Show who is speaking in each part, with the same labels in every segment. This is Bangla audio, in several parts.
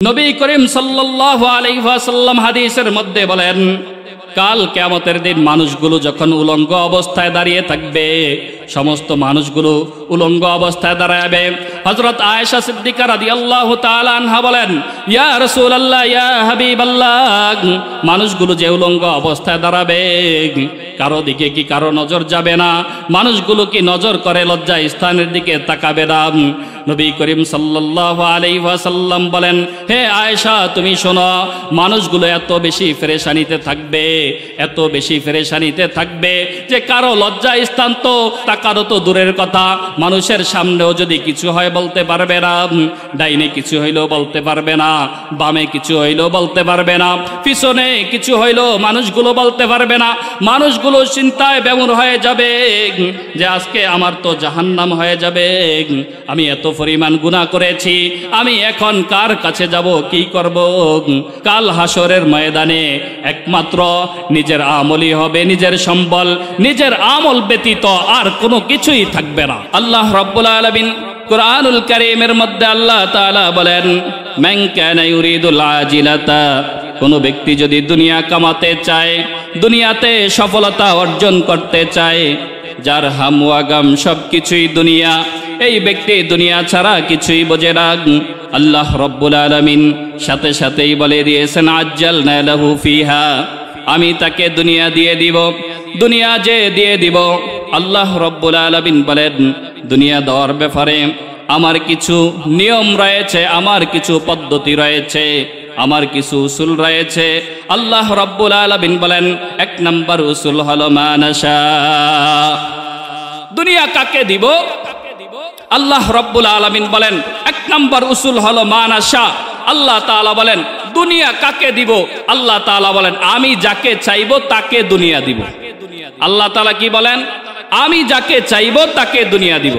Speaker 1: নবী করিম সাল্লাল্লাহু আলাইহি ওয়াসাল্লাম হাদিসের মধ্যে বলেন, কাল কিয়ামতের দিন মানুষগুলো যখন উলঙ্গ অবস্থায় দাঁড়িয়ে থাকবে, সমস্ত মানুষগুলো উলঙ্গ অবস্থায় দাঁড়াবে। হযরত আয়েশা সিদ্দিকা রাদিয়াল্লাহু তাআলা আনহা বলেন, ইয়া রাসূলুল্লাহ, ইয়া হাবিবাল্লাহ, মানুষগুলো যে উলঙ্গ অবস্থায় দাঁড়াবে, কারো দিকে কি কারো নজর যাবে না? মানুষগুলো কি নজর করে লজ্জা স্থানের দিকে তাকাবে না? নবী করিম সাল্লাল্লাহু আলাইহি ওয়াসাল্লাম বলেন, হে আয়েশা, তুমি শোনো, মানুষগুলো এত বেশি পেরেশানিতে থাকবে, এত বেশি পেরেশানিতে থাকবে যে কারো লজ্জা স্থান তো তাকারও তো দূরের কথা, মানুষের সামনেও যদি কিছু হয় বলতে পারবে না, ডাইনে কিছু হইলেও বলতে পারবে না, বামে কিছু হইলেও বলতে পারবে না, পিছনে কিছু হইলেও মানুষগুলো বলতে পারবে না। মানুষগুলো চিন্তায় বেমুর হয়ে যাবে যে আজকে আমার তো জাহান্নাম হয়ে যাবে, আমি এত পরিমাণ গুনাহ করেছি, আমি এখন কার কাছে যাব, কি করব? কাল হাসরের ময়দানে একমাত্র নিজের আমলই হবে, নিজের সম্বল, নিজের আমল ব্যতীত আর কোনো কিছুই থাকবে না। আল্লাহ রাব্বুল আলামিন কুরআনুল কারীমের মধ্যে আল্লাহ তাআলা বলেন, মান কানা ইউরিদুল আজিলাতা, কোন ব্যক্তি যদি দুনিয়া কামাতে চায়, দুনিয়াতে সফলতা অর্জন করতে চায়, যার হাম ওয়া গাম সবকিছুই দুনিয়া, এই ব্যক্তি দুনিয়া ছাড়া কিছুই বোঝে না। আল্লাহ রাব্বুল আলামিন সাথে সাথেই বলে দিয়েছেন, আজ্জালনা লাহু ফিহা, আমি তাকে দুনিয়া দিয়ে দিব। দুনিয়া যে দিয়ে দিব, আল্লাহ রাব্বুল আলামিন বলেন, দুনিয়া দেওয়ার ব্যাপারে আমার কিছু নিয়ম রয়েছে, আমার কিছু পদ্ধতি রয়েছে, আমার কিছু উসুল রয়েছে। আল্লাহ রাব্বুল আলামিন বলেন, এক নাম্বার উসুল হলো মানাশা। দুনিয়া কাকে দিব? আল্লাহ রাব্বুল আলামিন বলেন, এক নাম্বার উসুল হলো মানাশা। আল্লাহ তাআলা বলেন, দুনিয়া কাকে দিব? আল্লাহ তাআলা বলেন, আমি যাকে চাইবো তাকে দুনিয়া দিব। আল্লাহ তাআলা কি বলেন? আমি যাকে চাইবো তাকে দুনিয়া দিব।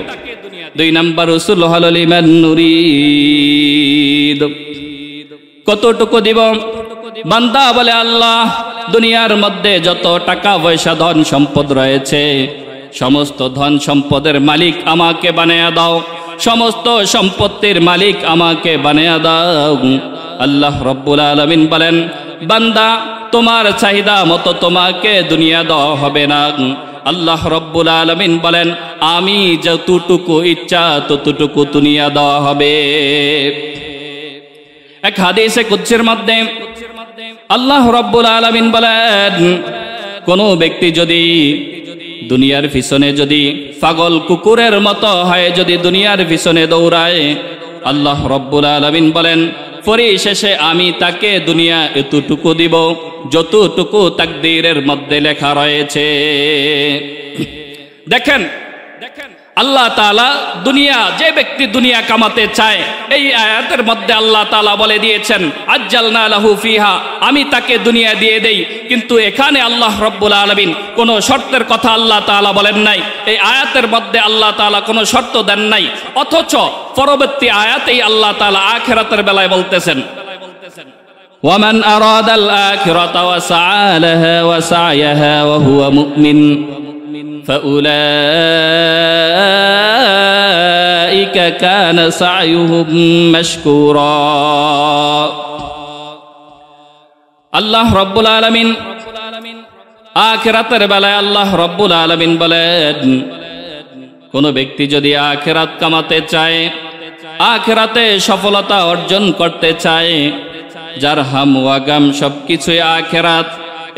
Speaker 1: দুই নাম্বার উসুল হলো লিমান নুরিদ, কতটুকু দিব? বান্দা বলে, আল্লাহ, দুনিয়ার মধ্যে যত টাকা পয়সা ধন সম্পদ রয়েছে, সমস্ত ধন সম্পদের মালিক আমাকে বানিয়ে দাও, সমস্ত সম্পত্তির মালিক আমাকে বানিয়ে দাও। আল্লাহ রাব্বুল আলামিন বলেন, বান্দা, তোমার চাহিদা মতো তোমাকে দুনিয়া দেওয়া হবে না। আল্লাহ রাব্বুল আলামিন বলেন, আমি যতটুকু ইচ্ছা ততটুকু দুনিয়া দেওয়া হবে। এক হাদিসে কুদসির মধ্যে আল্লাহ রাব্বুল আলামিন বলেন, কোন ব্যক্তি যদি দুনিয়ার পিছনে যদি পাগল কুকুরের মতো হয়, যদি দুনিয়ার পিছনে দৌড়ায়, আল্লাহ রাব্বুল আলামিন বলেন, পরিশেষে আমি তাকে দুনিয়া এতটুকু দিব যতটুকু তাকদীরের মধ্যে লেখা রয়েছে। দেখেন আল্লাহ তাআলা দুনিয়া, যে ব্যক্তি দুনিয়া কামাতে চায়, এই আয়াতের মধ্যে আল্লাহ তাআলা বলে দিয়েছেন, আজ্জালনা লাহু ফিহা, আমি তাকে দুনিয়া দিয়ে দেই। কিন্তু এখানে আল্লাহ রাব্বুল আলামিন কোনো শর্তের কথা আল্লাহ তাআলা বলেন নাই, এই আয়াতের মধ্যে আল্লাহ তাআলা কোনো শর্ত দেন নাই। অথচ পরবর্তী আয়াতেই আল্লাহ তাআলা আখিরাতের বেলায় বলতেছেন, ওয়ামান আরাদাল আখিরাতা ওয়া সাআ লাহা ওয়া সা'য়াহা ওয়া হুয়া মুমিন فأولئك كان سعيهم مشكورا। আল্লাহ রাব্বুল আলামিন আখিরাতের বেলায় আল্লাহ রাব্বুল আলামিন বলেন, কোন ব্যক্তি যদি আখিরাত কামাতে চায়, আখিরাতে সফলতা অর্জন করতে চায়, যার হাম ওয়া গাম সবকিছুই আখিরাত,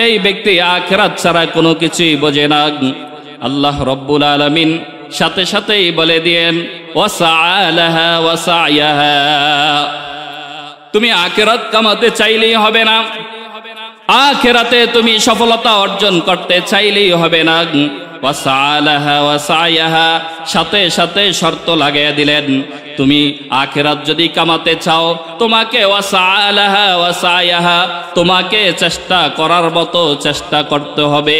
Speaker 1: এই ব্যক্তি আখিরাত ছাড়া কোনো কিছুই বোঝে না। আল্লাহ রাব্বুল আলামিন সাথে সাথেই বলে দিয়েন, ওয়াসাআ লাহা ওয়া সা'য়াহা, তুমি আখিরাত কামাতে চাইলেই হবে না, আখিরাতে তুমি সফলতা অর্জন করতে চাইলেই হবে না। ওয়াসাআ লাহা ওয়া সা'য়াহা, সাথে সাথে শর্ত লাগিয়ে দিলেন, তুমি আখিরাত যদি কামাতে চাও, তোমাকে ওয়াসাআ লাহা ওয়া সা'য়াহা, তোমাকে চেষ্টা করার মতো চেষ্টা করতে হবে।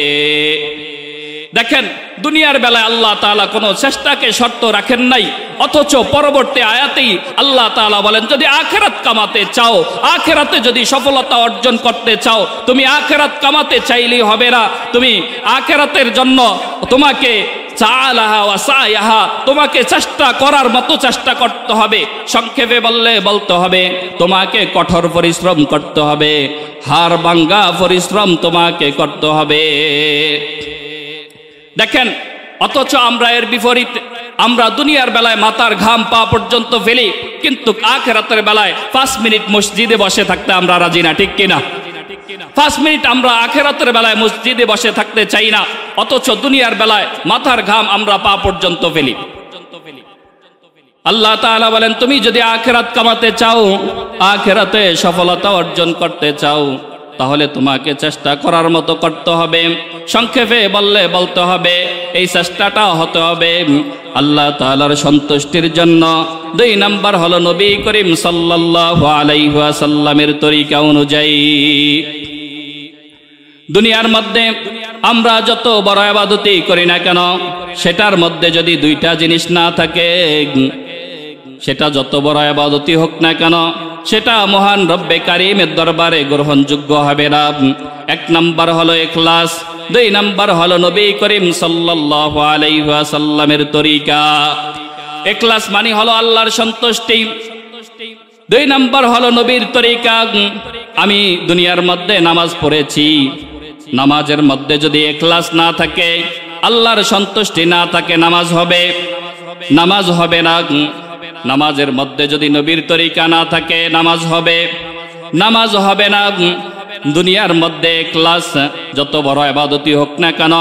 Speaker 1: দেখেন, দুনিয়ার বেলায় আল্লাহ তাআলা কোনো চেষ্টাকে শর্ত রাখেন নাই, অথচ পরবর্তী আয়াতেই আল্লাহ তাআলা বলেন, যদি আখিরাত কামাতে চাও, আখিরাতে যদি সফলতা অর্জন করতে চাও, তুমি আখিরাত কামাতে চাইলেই হবে না, তুমি আখিরাতের জন্য তোমাকে সাআলাহা ওয়া সায়াহা, তোমাকে চেষ্টা করার মতো চেষ্টা করতে হবে। সংক্ষেপে বলতে হবে তোমাকে কঠোর পরিশ্রম করতে হবে, হাড় ভাঙ্গা পরিশ্রম তোমাকে করতে হবে। দেখেন, অথচ আমরা এর বিপরীত, আমরা দুনিয়ার বেলায় মাথার ঘাম পা পর্যন্ত ফেলি, কিন্তু আখিরাতের বেলায় 5 মিনিট মসজিদে বসে থাকতে আমরা রাজি না, ঠিক কিনা? 5 মিনিট আমরা আখিরাতের বেলায় মসজিদে বসে থাকতে চাই না, অথচ দুনিয়ার বেলায় মাথার ঘাম আমরা পা পর্যন্ত ফেলি। আল্লাহ তাআলা বলেন, তুমি যদি আখিরাত কামাতে চাও, আখিরাতে সফলতা অর্জন করতে চাও, তাহলে তোমাকে চেষ্টা করার মতো করতে হবে। সংক্ষেপে বলতে হবে, এই চেষ্টাটা হতে হবে আল্লাহ তাআলার সন্তুষ্টির জন্য। 2 নাম্বার হলো নবী করিম সাল্লাল্লাহু আলাইহি ওয়াসাল্লামের তরিকা অনুযায়ী। দুনিয়ার মধ্যে আমরা যত বড় ইবাদতই করি না কেন, সেটার মধ্যে যদি 2টা জিনিস না থাকে, সেটা যত বড় ইবাদতই হোক না কেন, সেটা মহান রব্বে কারীমের দরবারে গ্রহণযোগ্য হবে না। 1 নাম্বার হলো ইখলাস, 2 নাম্বার হলো নবী করিম সাল্লাল্লাহু আলাইহি ওয়াসাল্লামের তরিকা। ইখলাস মানে হলো আল্লাহর সন্তুষ্টি, 2 নাম্বার হলো নবীর তরিকা। আমি দুনিয়ার মধ্যে নামাজ পড়েছি, নামাজের মধ্যে যদি ইখলাস না থাকে, আল্লাহর সন্তুষ্টি না থাকে, নামাজ হবে না। নামাজের মধ্যে যদি নবীর তরিকা না থাকে, নামাজ হবে না। দুনিয়ার মধ্যে ইখলাস, যত বড় ইবাদতই হোক না কেন,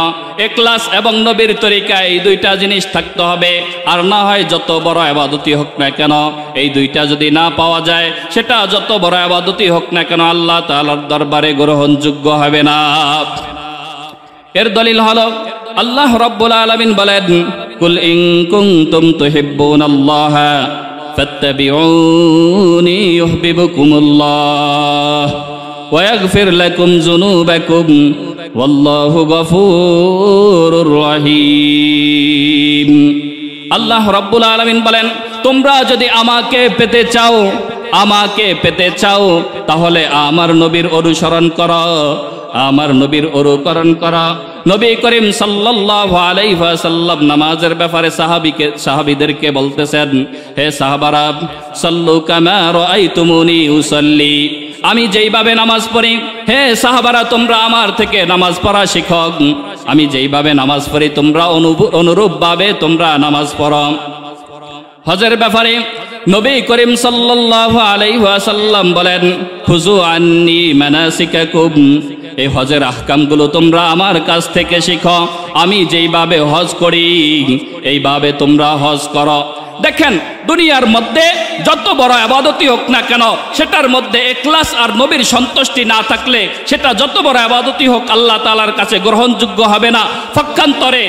Speaker 1: ইখলাস এবং নবীর তরিকা, এই 2টা জিনিস থাকতে হবে। আর না হয় যত বড় ইবাদতই হোক না কেন, এই 2টা যদি না পাওয়া যায়, সেটা যত বড় ইবাদতই হোক না কেন আল্লাহ তাআলার দরবারে গ্রহণযোগ্য হবে না। এর দলিল হলো আল্লাহ রাব্বুল আলামিন বলেন, কুল ইন কুনতুম তুহিব্বুনাল্লাহা ফাত্তাবিউনি ইউহিব্বুকুমুল্লাহ ওয়া ইয়াগফির লাকুম যুনুবাকুম ওয়াল্লাহু গফুরুর রহিম। আল্লাহ রাব্বুল আলামিন বলেন, তোমরা যদি আমাকে পেতে চাও, তাহলে আমার নবীর অনুসরণ করো, আমার নবীর অনুকরণ করা। নবী করিম সাল্লাল্লাহু আলাইহি ওয়াসাল্লাম নামাজের ব্যাপারে সাহাবীদেরকে বলতেছেন, হে সাহাবারা, সাল্লু কামা রাআইতুমুনি উসাল্লি, আমি যেইভাবে নামাজ পড়ি, হে সাহাবারা তোমরা আমার থেকে নামাজ পড়া শিখো, আমি যেইভাবে নামাজ পড়ি তোমরা অনুরূপভাবে তোমরা নামাজ পড়ো। হজের ব্যাপারে নবী করিম সাল্লাল্লাহু আলাইহি ওয়াসাল্লাম বলেন, খুযু আন্নী মানাসিকাকুম, এই হজের আহকামগুলো তোমরা আমার কাছ থেকে শিখো, আমি যেইভাবে হজ করি এইভাবে তোমরা হজ করো। দেখেন, দুনিয়ার মধ্যে যত বড় ইবাদতই হোক না কেন, সেটার মধ্যে ইখলাস আর নবীর সন্তুষ্টি না থাকলে, সেটা যত বড় ইবাদতই হোক আল্লাহ তাআলার কাছে গ্রহণযোগ্য হবে না। পক্ষান্তরে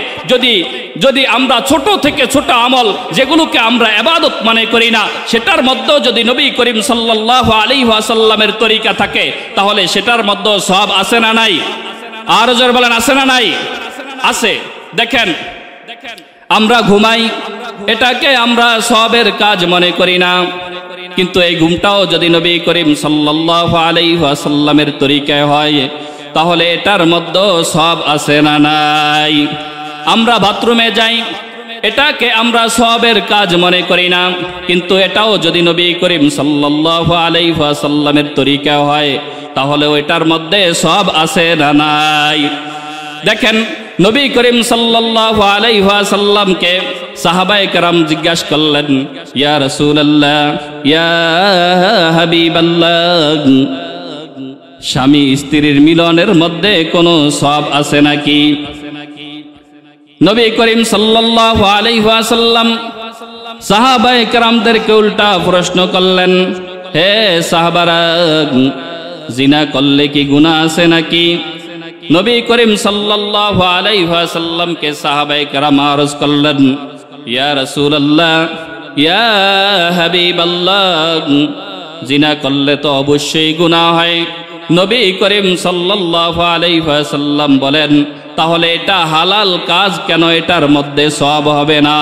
Speaker 1: যদি আমরা ছোট থেকে ছোট আমল, যেগুলোকে আমরা ইবাদত মনে করি না, সেটার মধ্যেও যদি নবী করিম সাল্লাল্লাহু আলাইহি ওয়াসাল্লামের তরিকা থাকে, তাহলে সেটার মধ্যে সওয়াব আছে না নাই? আর জোরে বলেন, আছে না নাই? আছে। দেখেন, আমরা ঘুমাই, এটাকে আমরা সওয়াবের কাজ মনে করি না, কিন্তু এই ঘুমটাও যদি নবী করিম সাল্লাল্লাহু আলাইহি ওয়াসাল্লামের তরিকায় হয়, তাহলে এটার মধ্যে সওয়াব আছে না নাই? আমরা বাথরুমে যাই, এটাকে আমরা সওয়াবের কাজ মনে করি না, কিন্তু এটাও যদি নবী করিম সাল্লাল্লাহু আলাইহি ওয়াসাল্লামের তরিকায় হয়, তাহলে এটার মধ্যে সওয়াব আছে না নাই? দেখেন, নবী করিম সাল্লাল্লাহু আলাইহি ওয়াসাল্লামকে সাহাবায়ে কেরাম জিজ্ঞাসা করলেন, ইয়া রাসূলুল্লাহ, ইয়া হাবিবাল্লাহ, স্বামী স্ত্রীর মিলনের মধ্যে কোনো সওয়াব আছে নাকি? নবী করিম সাল্লাল্লাহু আলাইহি ওয়াসাল্লাম সাহাবায়ে কেরামদেরকে উল্টা প্রশ্ন করলেন, হে সাহাবারা, জিনা করলে কি গুনাহ আছে নাকি? নবী করিম সাল্লাল্লাহু আলাইহি ওয়াসাল্লামকে সাহাবায়ে কেরাম আরজ করলেন, ইয়া রাসূলুল্লাহ, ইয়া হাবিবাল্লাহ, জিনা করলে তো অবশ্যই গুনাহ হয়। নবী করিম সাল্লাল্লাহু আলাইহি ওয়াসাল্লাম বলেন, তাহলে এটা হালাল কাজ কেন, এটার মধ্যে সওয়াব হবে না?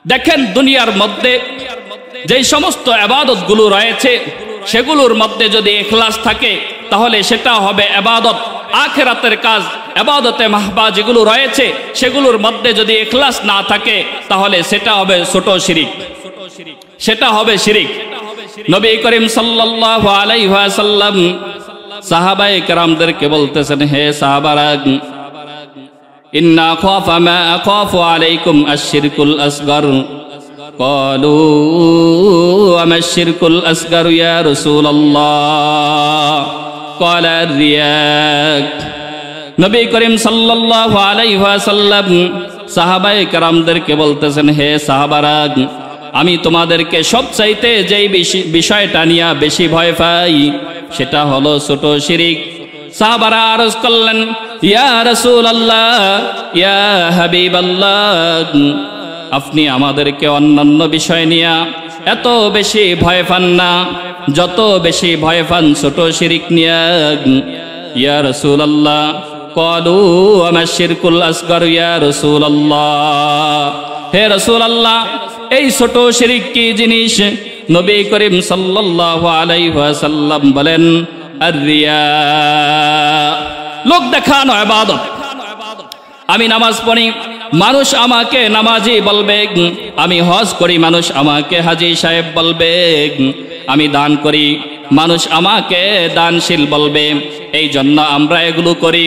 Speaker 1: দেখেন, দুনিয়ার মধ্যে যেই সমস্ত ইবাদতগুলো রয়েছে, সেগুলোর মধ্যে যদি ইখলাস থাকে, তাহলে সেটা হবে ইবাদত। আখিরাতের কাজ, ইবাদতে মাহবা যেগুলো রয়েছে সেগুলোর মধ্যে যদি ইখলাস না থাকে তাহলে সেটা হবে ছোট শিরিক, সেটা হবে শিরিক। নবী করিম সাল্লাল্লাহু আলাইহি ওয়াসাল্লাম সাহাবায়ে কেরামদেরকে বলতেছেন, হে সাহাবারা, ইন্না খাফা মা আখাফু আলাইকুম আশ-শিরকুল আসগর। ক্বালু আমা আশ-শিরকুল আসগর ইয়া রাসূলুল্লাহ? ক্বালা আর-রিয়া। নবী করিম সাল্লাল্লাহু আলাইহি ওয়াসাল্লাম সাহাবায়ে কেরামদেরকে বলতেছেন, হে সাহাবারা, আমি তোমাদেরকে সবচাইতে যেই বিষয়টা নিয়ে বেশি ভয় পাই সেটা হলো ছোট শিরিক। সাহাবারা আরজ করলেন, ইয়া রাসূলুল্লাহ, ইয়া হাবিবাল্লাহ, আপনি আমাদেরকে অন্যান্য বিষয় নিয়ে এত বেশি ভয় পান না যত বেশি ভয় পান ছোট শিরিক নিয়ে। ইয়া রাসূলুল্লাহ, ক্বালু আমা আশ-শিরকুল আসগর ইয়া রাসূলুল্লাহ? হে রাসূলুল্লাহ, এই ছোট শিরিক কি জিনিস? নবী করিম সাল্লাল্লাহু আলাইহি ওয়াসাল্লাম বলেন, আর-রিয়া, লোক দেখানো ইবাদত। আমি নামাজ পড়ি, মানুষ আমাকে নামাজি বলবে। আমি হজ করি, মানুষ আমাকে হাজী সাহেব বলবে। আমি দান করি, মানুষ আমাকে দানশীল বলবে। এই জন্য আমরা এগুলো করি।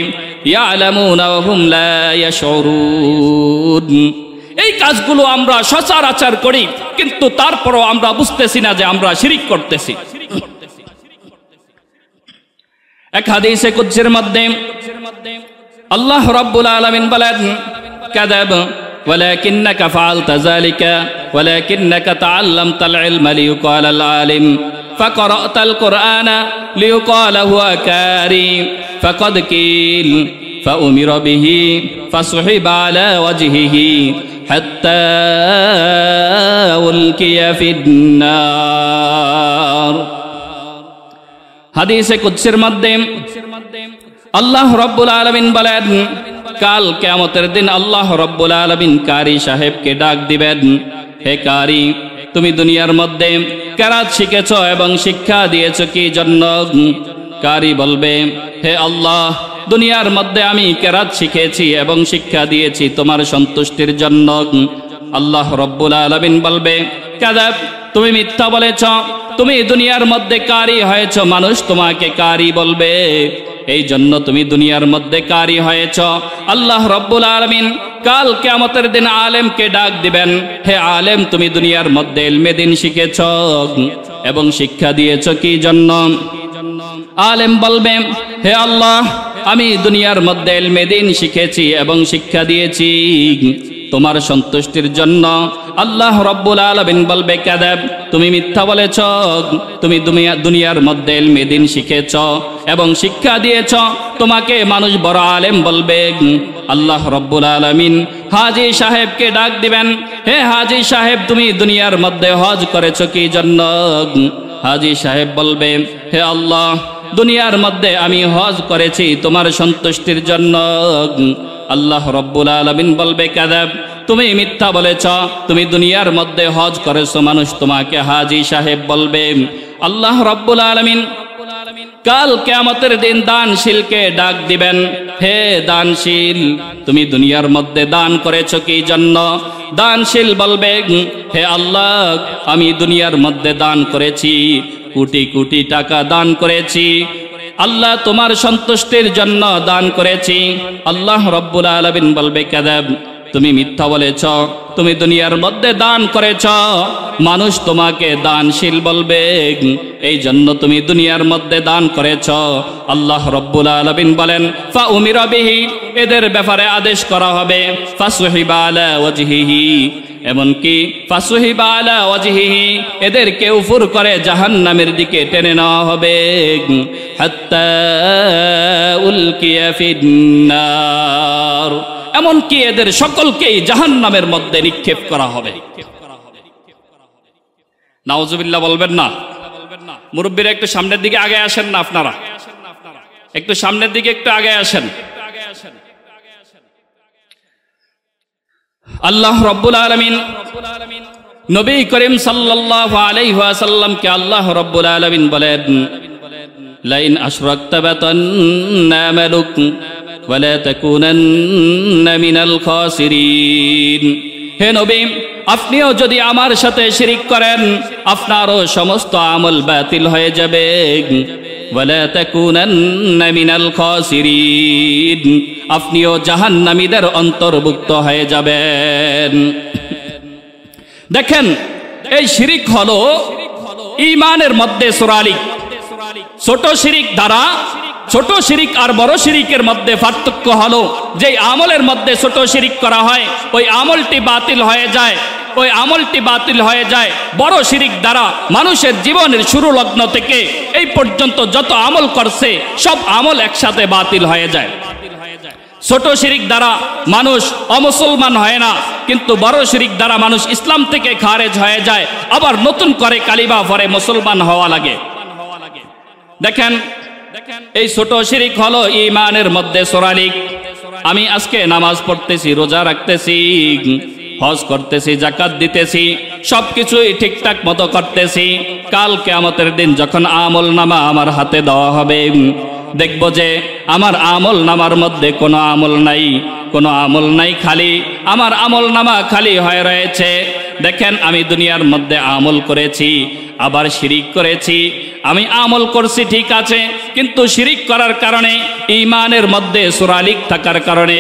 Speaker 1: ইয়ালামুনা ওয়া হুম লা ইয়াশউরুন। এই কাজগুলো আমরা সচরাচর করি, কিন্তু তারপরও আমরা বুঝতেছি না যে আমরা শিরিক করতেছি। এক হাদিসে কুদসির মধ্যে আল্লাহ রাব্বুল আলামিন বলেন, কাযাব ওয়ালাকিন্নাকা ফাআলতা যালিকা ওয়ালাকিন্নাকা তাআল্লামতাল ইলমা লিয়ুকালাল আলিম ফাকরাতাল কুরআনা লিয়ুকালা হুয়া কারি ফাকাদ কিল فأمر به فصحب على وجهه حتى ألقي في النار। হাদিসে কুদসির মধ্যে আল্লাহ রাব্বুল আলামিন বলেন, কাল কিয়ামতের দিন আল্লাহ রাব্বুল আলামিন কারি সাহেবকে ডাক দিবেন, হে কারি, তুমি দুনিয়ার মধ্যে কেরাত শিখেছো এবং শিক্ষা দিয়েছো কি জন্য? কারি বলবে, হে আল্লাহ, দুনিয়ার মধ্যে আমি কেরাত শিখেছি এবং শিক্ষা দিয়েছি তোমার সন্তুষ্টির জন্য। আল্লাহ রাব্বুল আলামিন বলবে, কাযাব, তুমি মিথ্যা বলেছ, তুমি দুনিয়ার মধ্যে কারি হয়েছ, মানুষ তোমাকে কারি বলবে, এই জন্য তুমি দুনিয়ার মধ্যে কারি হয়েছ। আল্লাহ রাব্বুল আলামিন কাল কিয়ামতের দিন আলেমকে ডাক দিবেন, হে আলেম, তুমি দুনিয়ার মধ্যে ইলমে দ্বীন শিখেছ এবং শিক্ষা দিয়েছ কি জন্য? আলেম বলবে, হে আল্লাহ, আমি দুনিয়ার মধ্যে ইলমে দ্বীন শিখেছি এবং শিক্ষা দিয়েছি তোমার সন্তুষ্টির জন্য। আল্লাহ রাব্বুল আলামিন বলবে, কাযাব, তুমি মিথ্যা বলেছ, তুমি দুনিয়ার মধ্যে ইলমে দ্বীন শিখেছ এবং শিক্ষা দিয়েছ, তোমাকে মানুষ বড় আলেম বলবে। আল্লাহ রাব্বুল আলামিন হাজী সাহেবকে ডাক দিবেন, হে হাজী সাহেব, তুমি দুনিয়ার মধ্যে হজ করেছ কি জন্য? হাজী সাহেব বলবে, হে আল্লাহ, দুনিয়ার মধ্যে আমি হজ করেছি তোমার সন্তুষ্টির জন্য। আল্লাহ রাব্বুল আলামিন বলবে, কাযাব, তুমি মিথ্যা বলেছ, তুমি দুনিয়ার মধ্যে হজ করেছো, মানুষ তোমাকে হাজী সাহেব বলবে। আল্লাহ রাব্বুল আলামিন কাল কিয়ামতের দিন দানশীলকে ডাক দিবেন, হে দানশীল, তুমি দুনিয়ার মধ্যে দান করেছো কি জন্য? দানশীল বলবে, হে আল্লাহ, আমি দুনিয়ার মধ্যে দান করেছি, কোটি কোটি টাকা দান করেছি, আল্লাহ তোমার সন্তুষ্টির জন্য দান করেছি। আল্লাহ রাব্বুল আলামিন বলবে, কাযাব, তুমি মিথ্যা বলেছ, তুমি দুনিয়ার মধ্যে দান করেছ, মানুষ তোমাকে দানশীল বলবে, এই জন্য তুমি দুনিয়ার মধ্যে দান করেছ। আল্লাহ রাব্বুল আলামিন বলেন, ফাউমিরা বিহি, এদের ব্যাপারে আদেশ করা হবে, ফাসহিবা আলা ওয়াজহিহি, এমনকি ফাসহিবা আলা ওয়াজহিহি, এদেরকে উফুর করে জাহান্নামের দিকে টেনে নেওয়া হবে, হাত্তা উলকিয়া ফিন্নার, এমনকি এদের সকলকেই জাহান্নামের মধ্যে নিক্ষেপ করা হবে। নাউজুবিল্লাহ বলবেন না? মুরব্বীরা একটু সামনের দিকে আগে আসেন না, আপনারা একটু সামনের দিকে একটু আগে আসেন। আল্লাহ রাব্বুল আলামিন নবী করিম সাল্লাল্লাহু আলাইহি ওয়াসাল্লামকে আল্লাহ রাব্বুল আলামিন বলেন, লাইন আশরাকতা বাতান্না আমালুক ওয়া লা তাকুনান্না মিনাল খাসিরিন। হে নবী, আপনিও যদি আমার সাথে শিরিক করেন আপনারও সমস্ত আমল বাতিল হয়ে যাবে। ওয়ালা তাকুনান্না মিনাল খাসিরিন, আপনিও জাহান্নামীদের অন্তর্ভুক্ত হয়ে যাবেন। দেখেন, এই শিরিক হলো ঈমানের মধ্যে সুরালিক। ছোট শিরিক দ্বারা, ছোট শিরিক আর বড় শিরিকের মধ্যে পার্থক্য হলো যে আমলের মধ্যে ছোট শিরিক করা হয় ওই আমলটি বাতিল হয়ে যায়, ওই আমলটি বাতিল হয়ে যায়। বড় শিরিক দ্বারা মানুষের জীবনের শুরু লগ্ন থেকে এই পর্যন্ত যত আমল করছে সব আমল একসাথে বাতিল হয়ে যায়। ছোট শিরিক দ্বারা মানুষ অমুসলমান হয় না, কিন্তু বড় শিরিক দ্বারা মানুষ ইসলাম থেকে খারেজ হয়ে যায়, আবার নতুন করে কালিমা পড়ে মুসলমান হওয়া লাগে। দেখেন, এই ছোট শিরিক হলো ঈমানের মধ্যে সোরালিক। আমি আজকে নামাজ পড়তেছি, রোজা রাখতেছি, হজ করতেছি, যাকাত দিতেছি, সবকিছুই ঠিকঠাক মতো করতেছি। কাল কিয়ামতের দিন যখন আমল নামা আমার হাতে দেওয়া হবে, দেখব যে আমার আমল নামার মধ্যে কোনো আমল নাই, কোনো আমল নাই, খালি আমার আমল নামা খালি হয়ে রয়েছে। দেখেন, আমি দুনিয়ার মধ্যে আমল করেছি, আবার শিরিক করেছি। আমি আমল করছি ঠিক আছে, কিন্তু শিরিক করার কারণে, ঈমানের মধ্যে সুরালিক থাকার কারণে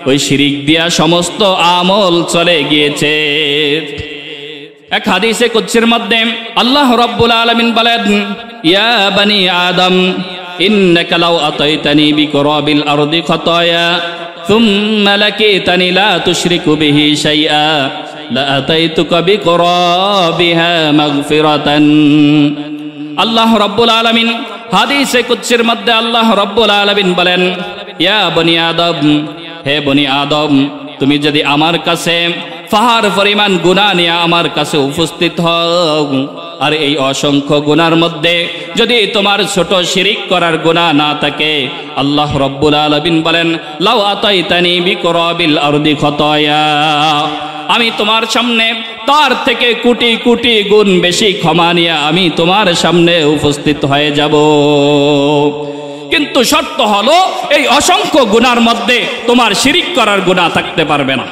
Speaker 1: ওই শিরিক দিয়া সমস্ত আমল চলে গিয়েছে। এক হাদিসে কুদসির মধ্যে আল্লাহ রাব্বুল আলামিন বলেন, ইয়া বনি আদম ইন্নাকা লাউ আতাইতানি বিকুরাবিল আরদি খাতায়া সুম্মা লাকিতানি লা তুশরিকু বিহি শাইআ লা আতাইতুকা বিকুরাবিহা মাগফিরাতান। আল্লাহ রাব্বুল আলামিন হাদিসে কুদসির মধ্যে আল্লাহ রাব্বুল আলামিন বলেন, ইয়া বনি আদম, হে বনি আদম, তুমি যদি আমার কাছে পাহাড় পরিমাণ গুনাহ নিয়ে আমার কাছে উপস্থিত হও, আর এই অসংখ্য গুনার মধ্যে যদি তোমার ছোট শিরিক করার গুনাহ না থাকে, আল্লাহ রাব্বুল আলামিন বলেন, লাউ আতাইতানি বিকুরাবিল আরদি খাতায়া, আমি তোমার সামনে তার থেকে কোটি কোটি গুণ বেশি ক্ষমা নিয়ে আমি তোমার সামনে উপস্থিত হয়ে যাব। কিন্তু শর্ত হলো এই অসংখ্য গুনার মধ্যে তোমার শিরিক করার গুনাহ থাকতে পারবে না।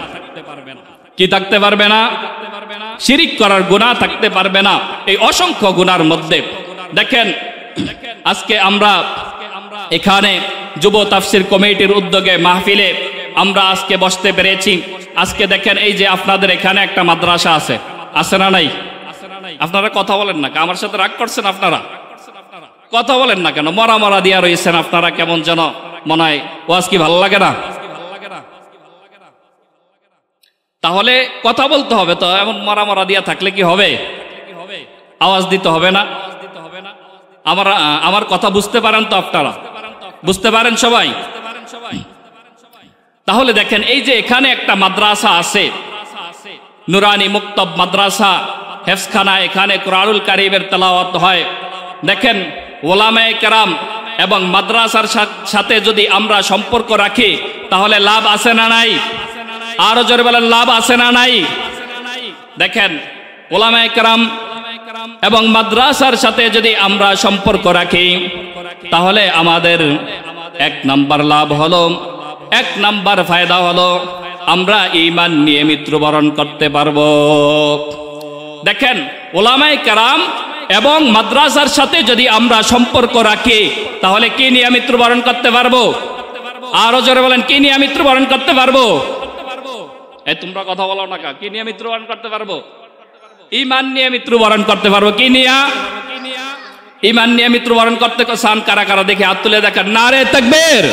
Speaker 1: কি থাকতে পারবে না? শিরিক করার গুনাহ থাকতে পারবে না এই অসংখ্য গুনার মধ্যে। দেখেন, আজকে আমরা এখানে যুব তাফসীর কমিটির উদ্যোগে মাহফিলে আমরা আজকে বসতে পেরেছি। আজকে দেখেন, এই যে আপনাদের এখানে একটা মাদ্রাসা আছে, আছে না নাই? আপনারা কথা বলেন না, আমার সাথে রাগ করছেন? আপনারা কথা বলেন না কেন? মরা মরা দিয়া রয়েছেন আপনারা, কেমন যেন মনে হয় ওয়াজ কি ভালো লাগে না? তাহলে কথা বলতে হবে তো, এমন মরা মরা দিয়া থাকলে কি হবে? আওয়াজ দিতে হবে না? আমার কথা বুঝতে পারেন তো আপনারা? বুঝতে পারেন সবাই? তাহলে দেখেন, এই যে এখানে একটা মাদ্রাসা আছে, নুরানি মুক্তব মাদ্রাসা, হেফজখানা, এখানে কুরআনুল কারীমের তেলাওয়াত হয়। দেখেন, ওলামায়ে কেরাম এবং মাদ্রাসার সাথে যদি আমরা সম্পর্ক রাখি তাহলে লাভ আছে না নাই? আরো জোরে বলেন, লাভ আছে না নাই? দেখেন, ওলামায়ে কেরাম এবং মাদ্রাসার সাথে যদি আমরা সম্পর্ক রাখি তাহলে আমাদের এক নাম্বার লাভ হলো, এক নাম্বার ফায়দা হলো আমরা ঈমান নিয়ে মৃত্যুবরণ করতে পারবো। দেখেন, ওলামায়ে কেরাম এবং মাদ্রাসার সাথে যদি আমরা সম্পর্ক রাখি তাহলে কি নিয়ে মৃত্যুবরণ করতে পারবো? আরো জোরে বলেন, কি নিয়ে মৃত্যুবরণ করতে পারবো? এই তোমরা কথা বলো না, কি নিয়ে মৃত্যুবরণ করতে পারবো? ঈমান নিয়ে মৃত্যুবরণ করতে পারবো। কি নিয়ে? ঈমান নিয়ে মৃত্যুবরণ করতে চান কারা কারা? দেখে হাত তুলে দেখেন। নারে তাকবীর,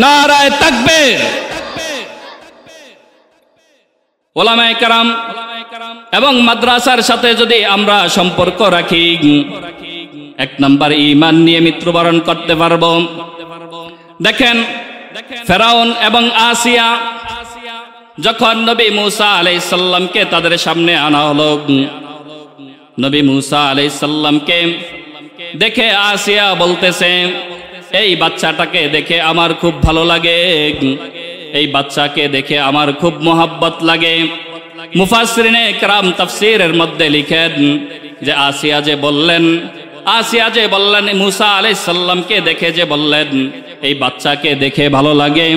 Speaker 1: নারে তাকবীর। ওলামায়ে কেরাম এবং মাদ্রাসার সাথে যদি আমরা সম্পর্ক রাখি, এক নাম্বার ঈমান নিয়ে মৃত্যুবরণ করতে পারবো। দেখেন, ফেরাউন এবং আসিয়া যখন নবী মুসা আলাইহিস সালামকে তাদের সামনে আনা হলো, নবী মুসা আলাইহিস সালামকে দেখে আসিয়া বলতেছে, এই বাচ্চাটাকে দেখে আমার খুব ভালো লাগে, এই বাচ্চাকে দেখে আমার খুব মোহাব্বত লাগে। মুফাসসিরিনে কেরাম তাফসীরের মধ্যে লিখেন যে আসিয়া যে বললেন আসিয়া যে বললেন, মুসা আলাইহিস সালামকে দেখে যে বললেন, এই বাচ্চাকে দেখে ভালো লাগে,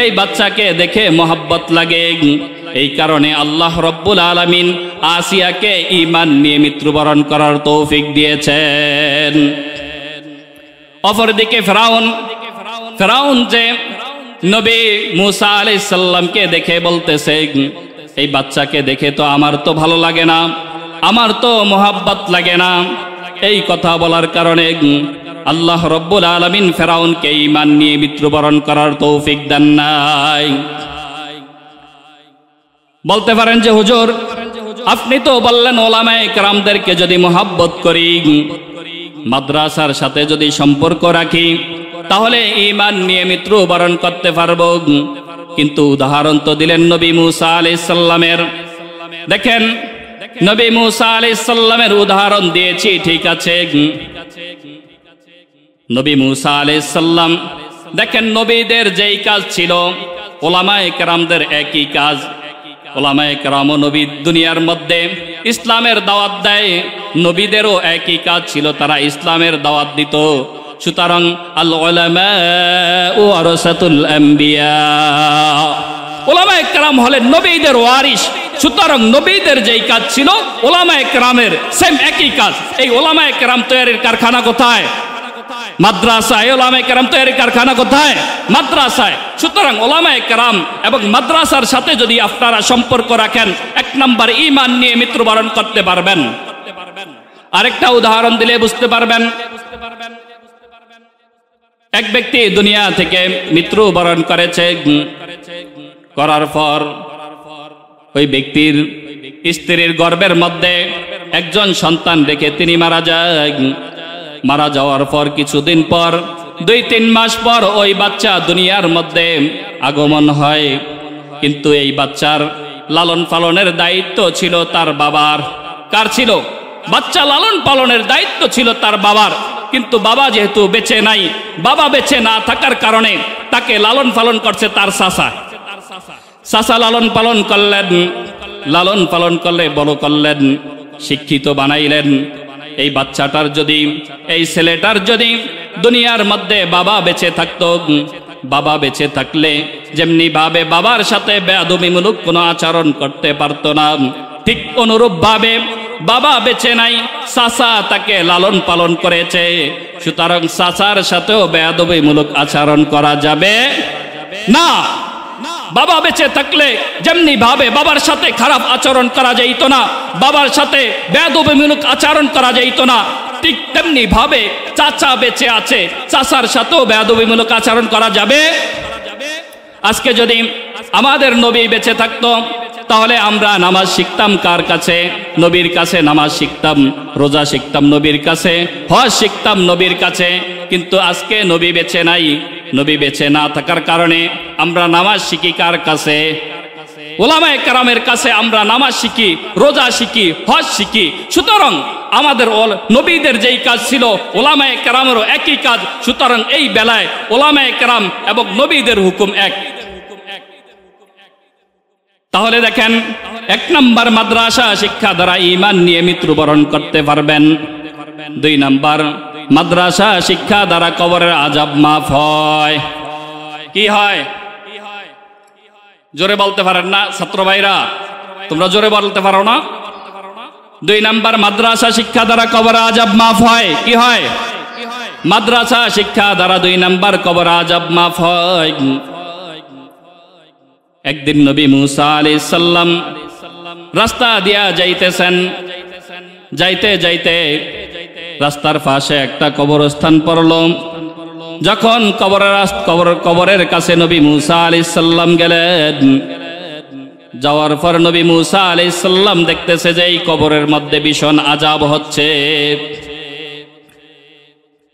Speaker 1: এই বাচ্চাকে দেখে মোহাব্বত লাগে, এই কারণে আল্লাহ রব্বুল আলামিন আসিয়াকে ঈমান নিয়ে মৃত্যুবরণ করার তৌফিক দিয়েছেন। অপরদিকে ফেরাউন যে নবী মুসা আলাইহিস সালামকে দেখে বলতেছে, এই বাচ্চাকে দেখে তো আমার তো ভালো লাগে না, আমার তো মোহাব্বত লাগে না। এই কথা বলার কারণে আল্লাহ রব্বুল আলামিন ফেরাউনকে ঈমান নিয়ে মৃত্যুবরণ করার তৌফিক দেন নাই। বলতে পারেন যে হুজুর, আপনি তো বললেন ওলামায়ে কেরামদেরকে যদি মোহাব্বত করি, মাদ্রাসার সাথে যদি সম্পর্ক রাখি, তাহলে ঈমান নিয়ে মৃত্যুবরণ করতে পারবো। কিন্তু উদাহরণ তো দিলেন নবী মুসা আলাইহিস সালামের। দেখেন, নবী মুসা আলাইহিস সালামের উদাহরণ দিয়েছি, ঠিক আছে। নবী মুসা আলাইহিস সালাম, দেখেন নবীদের যেই কাজ ছিল, ওলামায়ে কেরামদের একই কাজ। ওলামায়ে কেরাম নবী দুনিয়ার মধ্যে ইসলামের দাওয়াত দেয়, নবীদেরও একই কাজ ছিল, তারা ইসলামের দাওয়াত দিত। সুতরাং আল উলামাউ ওয়ারাসাতুল আম্বিয়া, ওলামায়ে কেরাম হলেন নবীদের ওয়ারিস। সুতরাং নবীদের যেই কাজ ছিল, ওলামায়ে কেরামের সেম একই কাজ। এই ওলামায়ে কেরাম তৈরির কারখানা কোথায়? মাদ্রাসায়। ওলামায়ে কেরাম তৈরির কারখানা কোথায়? মাদ্রাসায়। সুতরাং ওলামায়ে কেরাম এবং মাদ্রাসার সাথে যদি আপনারা সম্পর্ক রাখেন, এক নাম্বার ঈমান নিয়ে মৃত্যুবরণ করতে পারবেন। আরেকটা উদাহরণ দিলে বুঝতে পারবেন। এক ব্যক্তি দুনিয়া থেকে মৃত্যুবরণ করেছে, করার পর ওই ব্যক্তির স্ত্রীর গর্ভের মধ্যে একজন সন্তান রেখে তিনি মারা যায়। মারা যাওয়ার পর কিছুদিন পর, 2-3 মাস পর ওই বাচ্চা দুনিয়ার মধ্যে আগমন হয়। কিন্তু এই বাচ্চার লালন পালনের দায়িত্ব ছিল তার বাবার। কার ছিল? বাচ্চা লালন পালনের দায়িত্ব ছিল তার বাবার। কিন্তু বাবা যেহেতু বেঁচে নাই, বাবা বেঁচে না থাকার কারণে তাকে লালন পালন করছে তার চাচা। চাচা লালন পালন করলেন, লালন পালন করলে বড় করলেন, শিক্ষিত বানাইলেন। এই বাচ্চাটার যদি, এই ছেলেটার যদি দুনিয়ার মধ্যে বাবা বেঁচে থাকতো, বাবা বেঁচে থাকলে যেমনি ভাবে বাবার সাথে বেয়াদবিমূলক কোনো আচরণ করতে পারতো না, ঠিক অনুরূপ ভাবে বাবা বেঁচে নাই, চাচা তাকে লালন পালন করেছে। সুতরাং চাচার সাথেও বেয়াদবিমূলক আচরণ করা যাবে না। বাবা বেঁচে থাকলে যেমনি ভাবে বাবার সাথে খারাপ আচরণ করা যাইতো না, বাবার সাথে বেয়াদবিমূলক আচরণ করা যাইতো না, ঠিক তেমনি ভাবে চাচা বেঁচে আছে, চাচার সাথেও বেয়াদবিমূলক আচরণ করা যাবে। আজকে যদি আমাদের নবী বেঁচে থাকতো, তাহলে আমরা নামাজ শিখতাম কার কাছে? নবীর কাছে নামাজ শিখতাম, রোজা শিখতাম নবীর কাছে, হজ শিখতাম নবীর কাছে। কিন্তু আজকে নবী বেঁচে নাই, নবী বেঁচে না থাকার কারণে আমরা নামাজ শিখি কার কাছে? ওলামায়ে কেরামের কাছে আমরা নামাজ শিখি, রোজা শিখি, হজ শিখি। সুতরাং আমাদের নবীদের যেই কাজ ছিল, ওলামায়ে কেরামেরও একই কাজ। সুতরাং এই বেলায় ওলামায়ে কেরাম এবং নবীদের হুকুম এক। তাহলে দেখেন, 1 নাম্বার মাদ্রাসা শিক্ষা দ্বারা ঈমান নিয়ে মৃত্যুবরণ করতে পারবেন। 2 নাম্বার মাদ্রাসা শিক্ষা দ্বারা কবরের আযাব মাফ হয়। কি হয়? জোরে বলতে পারেন না ছাত্র ভাইরা? তোমরা জোরে বলতে পারো না? 2 নাম্বার মাদ্রাসা শিক্ষা দ্বারা কবরের আযাব মাফ হয়। কি হয়? মাদ্রাসা শিক্ষা দ্বারা 2 নাম্বার কবরের আযাব মাফ হয়। একদিন নবী মুসা আলাইহিস সালাম রাস্তা দিয়া যাইতেছেন, যাইতে যাইতে রাস্তার পাশে একটা কবরস্থান পড়ল। যখন কবরের কাছে নবী মুসা আলাইহিস সালাম গেলেন, যাওয়ার পর নবী মুসা আলাইহিস সালাম দেখতেছে যে এই কবরের মধ্যে ভীষণ আযাব হচ্ছে।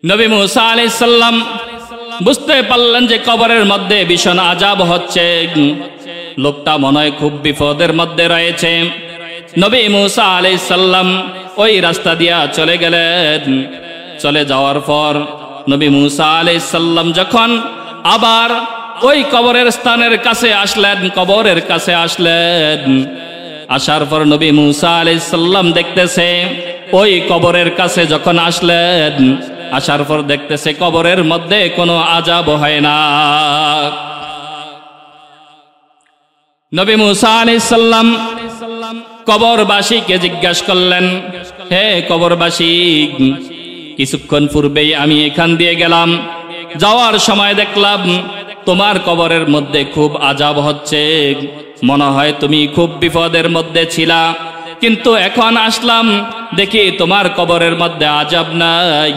Speaker 1: নবী মুসা আলাইহিস সালাম বুঝতে পারলেন যে কবরের মধ্যে ভীষণ আযাব হচ্ছে, লোকটা মনে হয় খুব বিপদের মধ্যে রয়েছে। নবী মুসা আলাইহিস সালাম ওই রাস্তা দিয়া চলে গেলেন। চলে যাওয়ার পর নবী মুসা আলাইহিস সালাম যখন আবার ওই কবরের স্থানের কাছে আসলেন, কবরের কাছে আসলেন, আসার পর নবী মুসা আলাইহিস সালাম দেখতেছে ওই কবরের কাছে যখন আসলেন, আসার পর দেখতেছে কবরের মধ্যে কোনো আযাব হয় না। নবী মুসা আলাইহিস সালাম কবরবাসীকে জিজ্ঞাসা করলেন, হে কবরবাসী, কিছুক্ষণ পূর্বেই আমি এখান দিয়ে গেলাম, যাওয়ার সময় দেখলাম তোমার কবরের মধ্যে খুব আযাব হচ্ছে, মনে হয় তুমি খুব বিপদের মধ্যে ছিলা, কিন্তু এখন আসলাম দেখি তোমার কবরের মধ্যে আযাব নাই,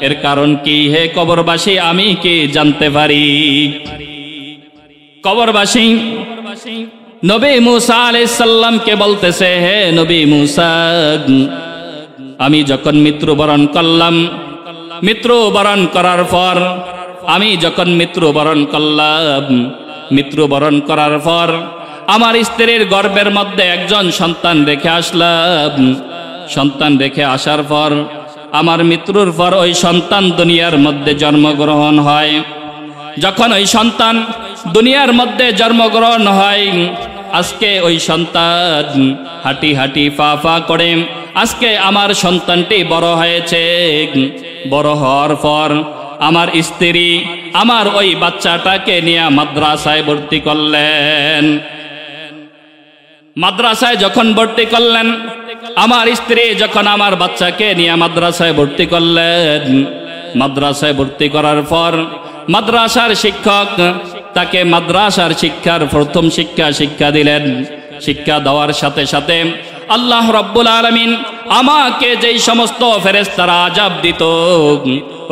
Speaker 1: এর কারণ কি হে কবরবাসী, আমি কি জানতে পারি? কবরবাসী নবী মুসা আলাইহিস সালামকে বলতেছে, হে নবী মুসা, আমি যখন মৃত্যুবরণ করলাম, মৃত্যুবরণ করার পর আমি যখন মৃত্যুবরণ করলাম, মৃত্যুবরণ করার পর আমার স্ত্রীর গর্ভের মধ্যে একজন সন্তান রেখে আসলাম, সন্তান রেখে আসার পর আমার মৃত্যুর পর ওই সন্তান দুনিয়ার মধ্যে জন্মগ্রহণ হয়। যখন ওই সন্তান দুনিয়ার মধ্যে জন্মগ্রহণ হয়, আজকে ওই সন্তান হাঁটি হাঁটি পা পা করে আজকে আমার সন্তানটি বড় হয়েছে। বড় হওয়ার পর আমার স্ত্রী আমার ওই বাচ্চাটাকে নিয়ে মাদ্রাসায় ভর্তি করলেন। মাদ্রাসায় যখন ভর্তি করলেন, আমার স্ত্রী যখন আমার বাচ্চাকে নিয়ে মাদ্রাসায় ভর্তি করলেন, মাদ্রাসায় ভর্তি করার পর মাদ্রাসার শিক্ষক তাকে মাদ্রাসার শিক্ষার প্রথম শিক্ষা দিলেন। শিক্ষা দেওয়ার সাথে সাথে আল্লাহ রাব্বুল আলামিন আমাকে যেই সমস্ত ফেরেশতারা আযাব দিত,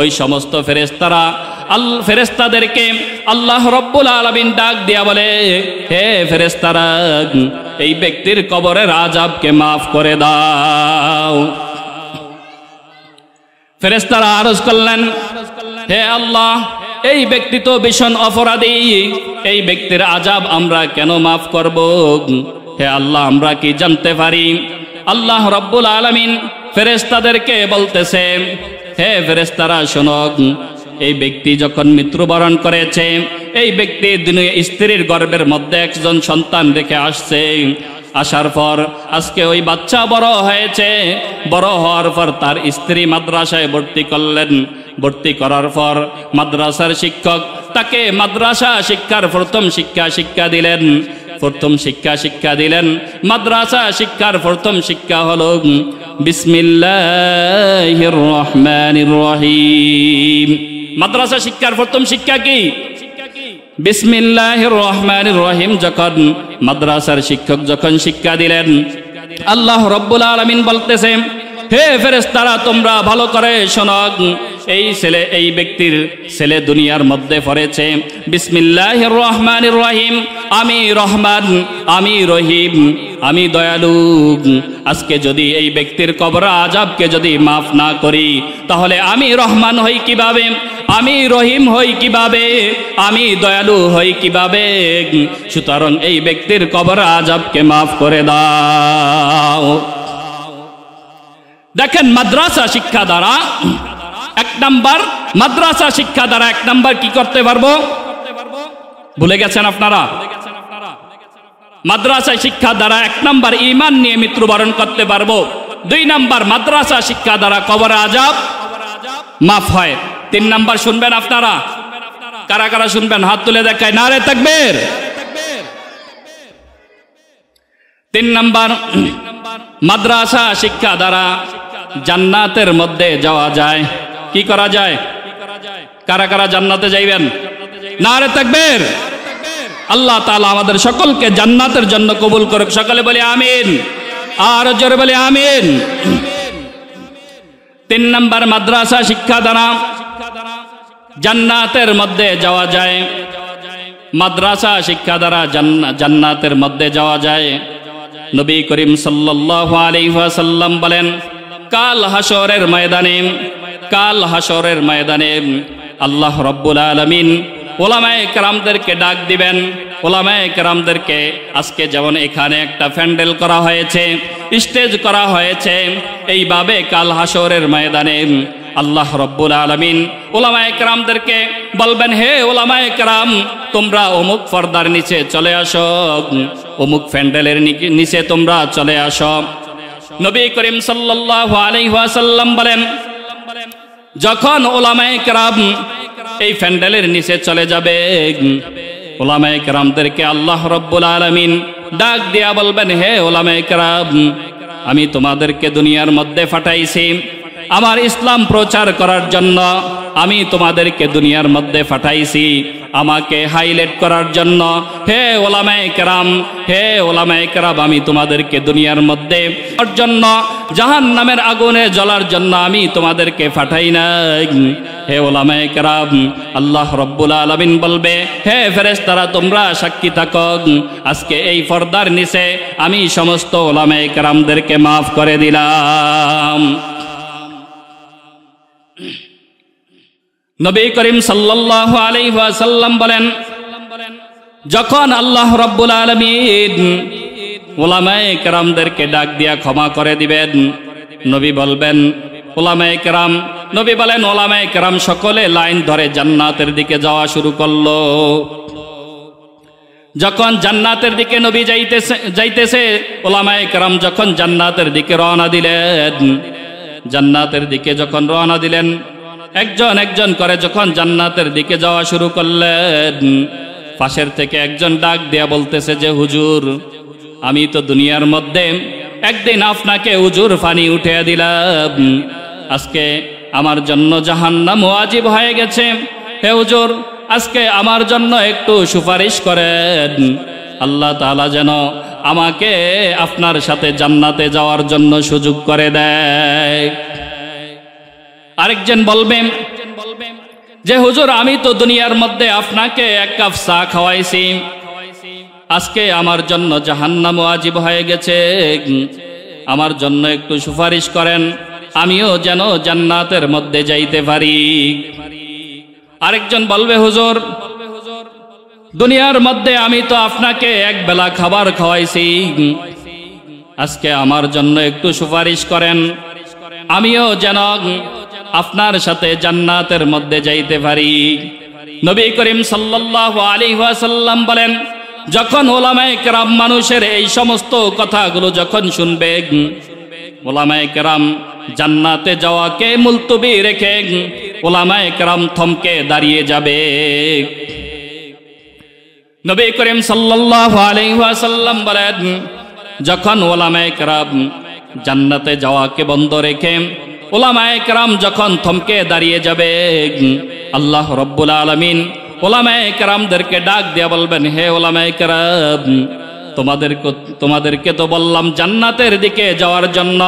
Speaker 1: ওই সমস্ত ফেরেশতাদেরকে আল্লাহ রাব্বুল আলামিন ডাক দিয়া বলে, হে ফেরেশতারা, এই ব্যক্তির কবরের আযাবকে মাফ করে দাও। ফেরেশতারা আরজ করলেন, হে আল্লাহ, এই ব্যক্তি তো ভীষণ অপরাধী, এই ব্যক্তির আযাব আমরা কেন মাফ করব? হে আল্লাহ, আমরা কি জানতে পারি? আল্লাহ রাব্বুল আলামিন ফেরেশতাদেরকে বলতেছে, হে ফেরেশতারা শোনো, এই ব্যক্তি যখন মৃত্যুবরণ করেছে, এই ব্যক্তি স্ত্রীর গর্ভের মধ্যে একজন সন্তান রেখে আসছে, আসার পর আজকে ওই বাচ্চা বড় হয়েছে, বড় হওয়ার পর তার স্ত্রী মাদ্রাসায় ভর্তি করলেন। ভর্তি করার পর মাদ্রাসার শিক্ষক তাকে মাদ্রাসা শিক্ষার প্রথম শিক্ষা দিলেন। প্রথম শিক্ষা দিলেন মাদ্রাসা শিক্ষার প্রথম শিক্ষা হলো বিসমিল্লাহির রহমানির রহিম। মাদ্রাসা শিক্ষার প্রথম শিক্ষা কি? বিসমিল্লাহির রহমানির রহিম। যখন মাদ্রাসার শিক্ষক যখন শিক্ষা দিলেন, আল্লাহ রাব্বুল আলামিন বলতেছে, হে ফেরেশতারা, তোমরা ভালো করে শোনো, এই ব্যক্তির ছেলে দুনিয়ার মধ্যে পড়েছে। বিসমিল্লাহির রহমানির রহিম, আমি রহমান, আমি রহিম, আমি দয়ালু। আজকে যদি এই ব্যক্তির কবর আযাবকে যদি মাফ না করি, তাহলে আমি রহমান হই কিভাবে, আমি রহিম হই কিভাবে, আমি দয়ালু হই কিভাবে? সুতরাং এই ব্যক্তির কবর আযাবকে মাফ করে দাও। দেখেন, মাদ্রাসা শিক্ষা দ্বারা এক নাম্বার, মাদ্রাসা শিক্ষা দ্বারা এক নাম্বার কি করতে পারবো? ভুলে গেছেন আপনারা? মাদ্রাসা শিক্ষা দ্বারা এক নাম্বার ঈমান নিয়ে মৃত্যুবরণ করতে পারবো। 2 নাম্বার, মাদ্রাসা শিক্ষা দ্বারা কবর আযাব মাফ হয়। 3 নাম্বার শুনবেন আপনারা? কারা কারা শুনবেন? হাত তুলে দেখায়, নারে তাকবীর। 3 নাম্বার, মাদ্রাসা শিক্ষা দ্বারা জান্নাতের মধ্যে যাওয়া যায়। কি করা যায়? কারা কারা জান্নাতে যাইবেন? নারে তাকবীর। আল্লাহ তাআলা আমাদের সকলকে জান্নাতের জন্য কবুল করুক। সকলে বলি আমিন, আর জোরে বলি আমিন। 3 নাম্বার, মাদ্রাসা শিক্ষা দ্বারা জান্নাতের মধ্যে যাওয়া যায়। মাদ্রাসা শিক্ষা দ্বারা জান্নাতের মধ্যে যাওয়া যায়। নবী করিম সাল্লাল্লাহু আলাইহি ওয়াসাল্লাম বলেন, কাল হাশরের ময়দানে আল্লাহ রাব্বুল আলামিন ওলামায়ে কেরামদেরকে ডাক দিবেন। ওলামায়ে কেরামদেরকে আজকে যেমন এখানে একটা প্যান্ডেল করা হয়েছে, স্টেজ করা হয়েছে, এইভাবে কাল হাশরের ময়দানে আল্লাহ রাব্বুল আলামিন ওলামায়ে কেরামদেরকে বলবেন, হে ওলামায়ে কেরাম, তোমরা অমুক পর্দার নিচে চলে আসো, অমুক প্যান্ডেলের নিচে তোমরা চলে আসো। নবী করিম সাল্লাল্লাহু আলাইহি ওয়াসাল্লাম বলেন, যখন উলামায়ে কেরাম এই প্যান্ডেলের নিচে চলে যাবে, উলামায়ে কেরামদেরকে আল্লাহ রাব্বুল আলামিন ডাক দিয়া বলবেন, হে উলামায়ে কেরাম, আমি তোমাদেরকে দুনিয়ার মধ্যে পাঠাইছি আমার ইসলাম প্রচার করার জন্য। আমি তোমাদেরকে দুনিয়ার মধ্যে পাঠাইছি আমাকে হাইলাইট করার জন্য। হে উলামায়ে কেরাম, হে উলামায়ে কেরাম, আমি তোমাদেরকে দুনিয়ার মধ্যে জন্য জাহান্নামের আগুনে জ্বলার জন্য আমি তোমাদেরকে পাঠাই নাই। হে উলামায়ে কেরাম, আল্লাহ রাব্বুল আলামিন বলবে, হে ফেরেশতারা তোমরা সাক্ষী থাকো, আজকে এই পর্দার নিচে আমি সমস্ত উলামায়ে কেরামদেরকে মাফ করে দিলাম। নবী করিম সাল্লাল্লাহু আলাইহি ওয়াসাল্লাম বলেন, যখন আল্লাহ রাব্বুল আলামিন উলামায়ে কেরামদেরকে ডাক দিয়া ক্ষমা করে দিবেন, নবী বলবেন উলামায়ে কেরাম, নবী বলেন উলামায়ে কেরাম সকলে লাইন ধরে জান্নাতের দিকে যাওয়া শুরু করলো। যখন জান্নাতের দিকে নবী যাইতেছে উলামায়ে কেরাম যখন জান্নাতের দিকে রওনা দিলেন, জান্নাতের দিকে যখন রওনা দিলেন, একজন একজন করে যখন জান্নাতের দিকে যাওয়া শুরু করলেন, পাশের থেকে একজন ডাক দিয়া বলতেছে যে হুজুর, আমি তো দুনিয়ার মধ্যে একদিন আপনাকে হুজুর পানি উঠিয়ে দিলাম, আজকে আমার জন্য জাহান্নাম ওয়াজিব হয়ে গেছে। হে হুজুর, আজকে আমার জন্য একটু সুপারিশ করেন, আল্লাহ তাআলা যেন আমাকে আপনার সাথে জান্নাতে যাওয়ার জন্য সুযোগ করে দেয়। আরেকজন বলবেন যে হুজুর, আমি তো দুনিয়ার মধ্যে আপনাকে এক কাপ চা খাওয়াইছি, আজকে আমার জন্য জাহান্নাম ওয়াজিব হয়ে গেছে, আমার জন্য একটু সুপারিশ করেন, আমিও যেন জান্নাতের মধ্যে যাইতে পারি। আরেকজন বলবে হুজুর, দুনিয়ার মধ্যে আমি তো আপনাকে এক বেলা খাবার খাওয়াইছি, আজকে আমার জন্য একটু সুপারিশ করেন, আমিও যেন আপনার সাথে জান্নাতের মধ্যে যাইতে পারি। নবী করিম সাল্লাল্লাহু আলাইহি ওয়াসাল্লাম বলেন, যখন উলামায়ে কেরাম মানুষের এই সমস্ত কথাগুলো যখন শুনবে, উলামায়ে কেরাম জান্নাতে যাওয়াকে মুলতবি রেখে উলামায়ে কেরাম থমকে দাঁড়িয়ে যাবে। নবী করিম সাল্লাল্লাহু আলাইহি ওয়াসাল্লাম বলেন, যখন উলামায়ে কেরাম জান্নাতে যাওয়াকে বন্ধ রেখে উলামায়ে কেরাম যখন থমকে দাঁড়িয়ে যাবে, আল্লাহ রাব্বুল আলামিন উলামায়ে কেরামদেরকে ডাক দিয়া বলবেন, হে উলামায়ে কেরাম, তোমাদেরকে তো বললাম জান্নাতের দিকে যাওয়ার জন্য,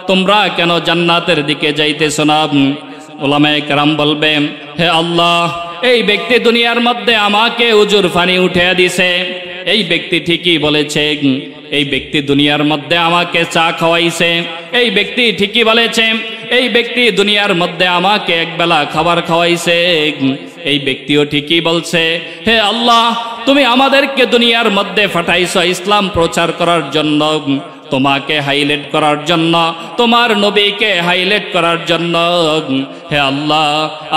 Speaker 1: তোমরা কেন জান্নাতের দিকে যাইতেছ না? উলামায়ে কেরাম বলবে, হে আল্লাহ, এই ব্যক্তি দুনিয়ার মধ্যে আমাকে হুজুর পানি উঠিয়ে দিছে, এই ব্যক্তি ঠিকই বলেছে, এই ব্যক্তি দুনিয়ার মধ্যে আমাকে চা খাওয়াইছে, এই ব্যক্তি ঠিকই বলেছে, এই ব্যক্তি দুনিয়ার মধ্যে আমাকে একবেলা খাবার খাওয়াইছে, এই ব্যক্তিও ঠিকই বলছে। হে আল্লাহ, তুমি আমাদেরকে দুনিয়ার মধ্যে পাঠাইছো ইসলাম প্রচার করার জন্য, তোমাকে হাইলাইট করার জন্য, তোমার নবীকে হাইলাইট করার জন্য। হে আল্লাহ,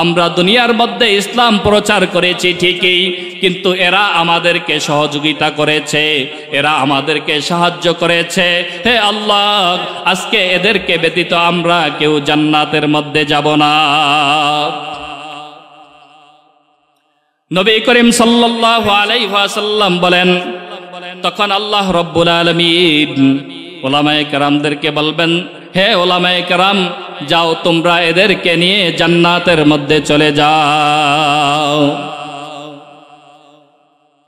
Speaker 1: আমরা দুনিয়ার মধ্যে ইসলাম প্রচার করেছি ঠিকই, কিন্তু এরা আমাদেরকে সহযোগিতা করেছে, এরা আমাদেরকে সাহায্য করেছে। হে আল্লাহ, আজকে এদেরকে ব্যতীত আমরা কেউ জান্নাতের মধ্যে যাব না। নবী করিম সাল্লাল্লাহু আলাইহি ওয়াসাল্লাম বলেন, তখন আল্লাহ রাব্বুল আলামিন উলামায়ে কেরামদেরকে বলবেন, হে উলামায়ে কেরাম, যাও তোমরা এদেরকে নিয়ে জান্নাতের মধ্যে চলে যাও।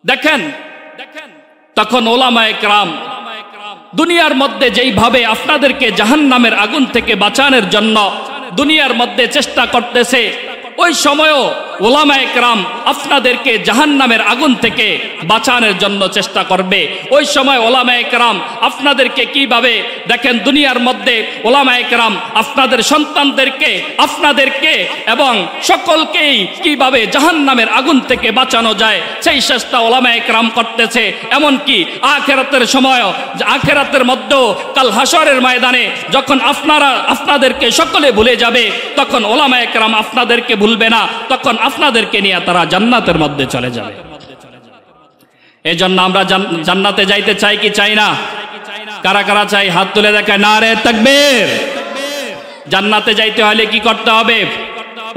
Speaker 1: দেখেন তখন উলামায়ে কেরাম দুনিয়ার মধ্যে যেইভাবে আপনাদেরকে জাহান্নামের আগুন থেকে বাঁচানোর জন্য দুনিয়ার মধ্যে চেষ্টা করতেছে, ওই সময়ও উলামায়ে কেরাম আপনাদেরকে জাহান্নামের আগুন থেকে বাঁচানোর জন্য চেষ্টা করবে। ওই সময় উলামায়ে কেরাম আপনাদেরকে কিভাবে দেখেন, দুনিয়ার মধ্যে উলামায়ে কেরাম আপনাদের সন্তানদেরকে, আপনাদেরকে এবং সকলকেই কিভাবে জাহান্নামের আগুন থেকে বাঁচানো যায় সেই চেষ্টা উলামায়ে কেরাম করতেছে। এমনকি আখিরাতের সময়ও, আখিরাতের মধ্যেও কাল হাসরের ময়দানে যখন আপনাদেরকে সকলে ভুলে যাবে, তখন উলামায়ে কেরাম আপনাদেরকে ভুলবে না, তখন আপনাদেরকে নিয়ে তারা জান্নাতের মধ্যে চলে যাবে। এই জন্য আমরা জান্নাতে যাইতে চাই কি চাই না? কারা কারা চাই হাত তুলে দেখায়, নারে তাকবীর। জান্নাতে যাইতে হলে কি করতে হবে?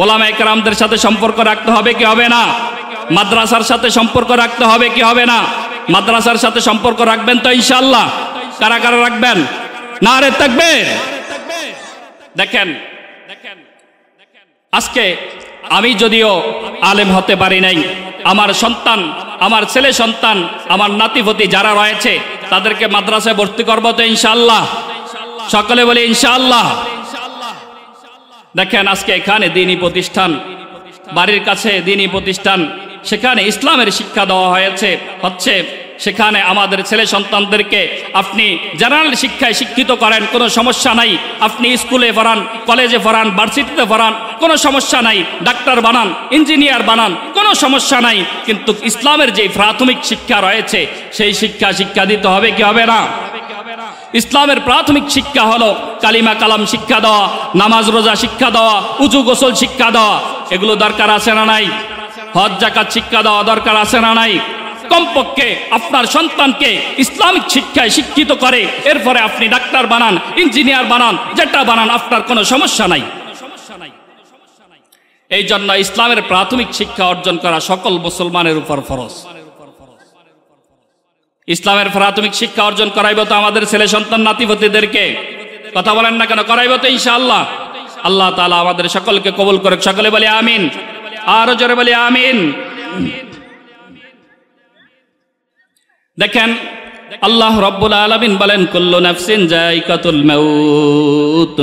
Speaker 1: ওলামায়ে কেরামদের সাথে সম্পর্ক রাখতে হবে কি হবে না? মাদ্রাসার সাথে সম্পর্ক রাখতে হবে কি হবে না? মাদ্রাসার সাথে সম্পর্ক রাখবেন তো ইনশাআল্লাহ? কারা কারা রাখবেন? নারে তাকবীর। দেখেন আজকে আমি যদিও আলেম হতে পারি নাই, আমার সন্তান, আমার ছেলে সন্তান, আমার নাতিপতি যারা রয়েছে তাদেরকে মাদ্রাসায় ভর্তি করবো তো ইনশাআল্লাহ? সকলে বলি ইনশাআল্লাহ। দেখেন আজকে এখানে দ্বীনি প্রতিষ্ঠান, বাড়ির কাছে দ্বীনি প্রতিষ্ঠান, সেখানে ইসলামের শিক্ষা দেওয়া হচ্ছে। সেখানে আমাদের ছেলে সন্তানদেরকে আপনি জেনারেল শিক্ষায় শিক্ষিত করেন, কোনো সমস্যা নাই। আপনি স্কুলে পড়ান, কলেজে পড়ান, ভার্সিটিতে পড়ান, কোনো সমস্যা নাই। ডাক্তার বানান, ইঞ্জিনিয়ার বানান, কোনো সমস্যা নাই। কিন্তু ইসলামের যে প্রাথমিক শিক্ষা রয়েছে সেই শিক্ষা দিতে হবে কি হবে না? ইসলামের প্রাথমিক শিক্ষা হলো কালিমা কালাম শিক্ষা দেওয়া, নামাজ রোজা শিক্ষা দেওয়া, উজু গোসল শিক্ষা দেওয়া। এগুলো দরকার আছে না নাই? হজ যাকাত শিক্ষা দেওয়া দরকার আছে না নাই? কমপক্ষে আপনার সন্তানকে ইসলামিক শিক্ষায় শিক্ষিত করে এরপরে আপনি ডাক্তার বানান, ইঞ্জিনিয়ার বানান, যেটা বানান, আপনার কোনো সমস্যা নাই। এই জন্য ইসলামের প্রাথমিক শিক্ষা অর্জন করা সকল মুসলমানের উপর ফরজ। ইসলামের প্রাথমিক শিক্ষা অর্জন করাইব তো আমাদের ছেলে সন্তান নাতিপতিদেরকে। কথা বলেন না কেন? করাইব তো ইনশাআল্লাহ। আল্লাহ তাআলা আমাদের সকলকে কবুল করুক। সকলে বলি আমিন, আরো জোরে বলি আমিন। দেখেন আল্লাহ রাব্বুল আলামিন বলেন, কুল্লু নাফসিন যায়িকাতুল মাউত।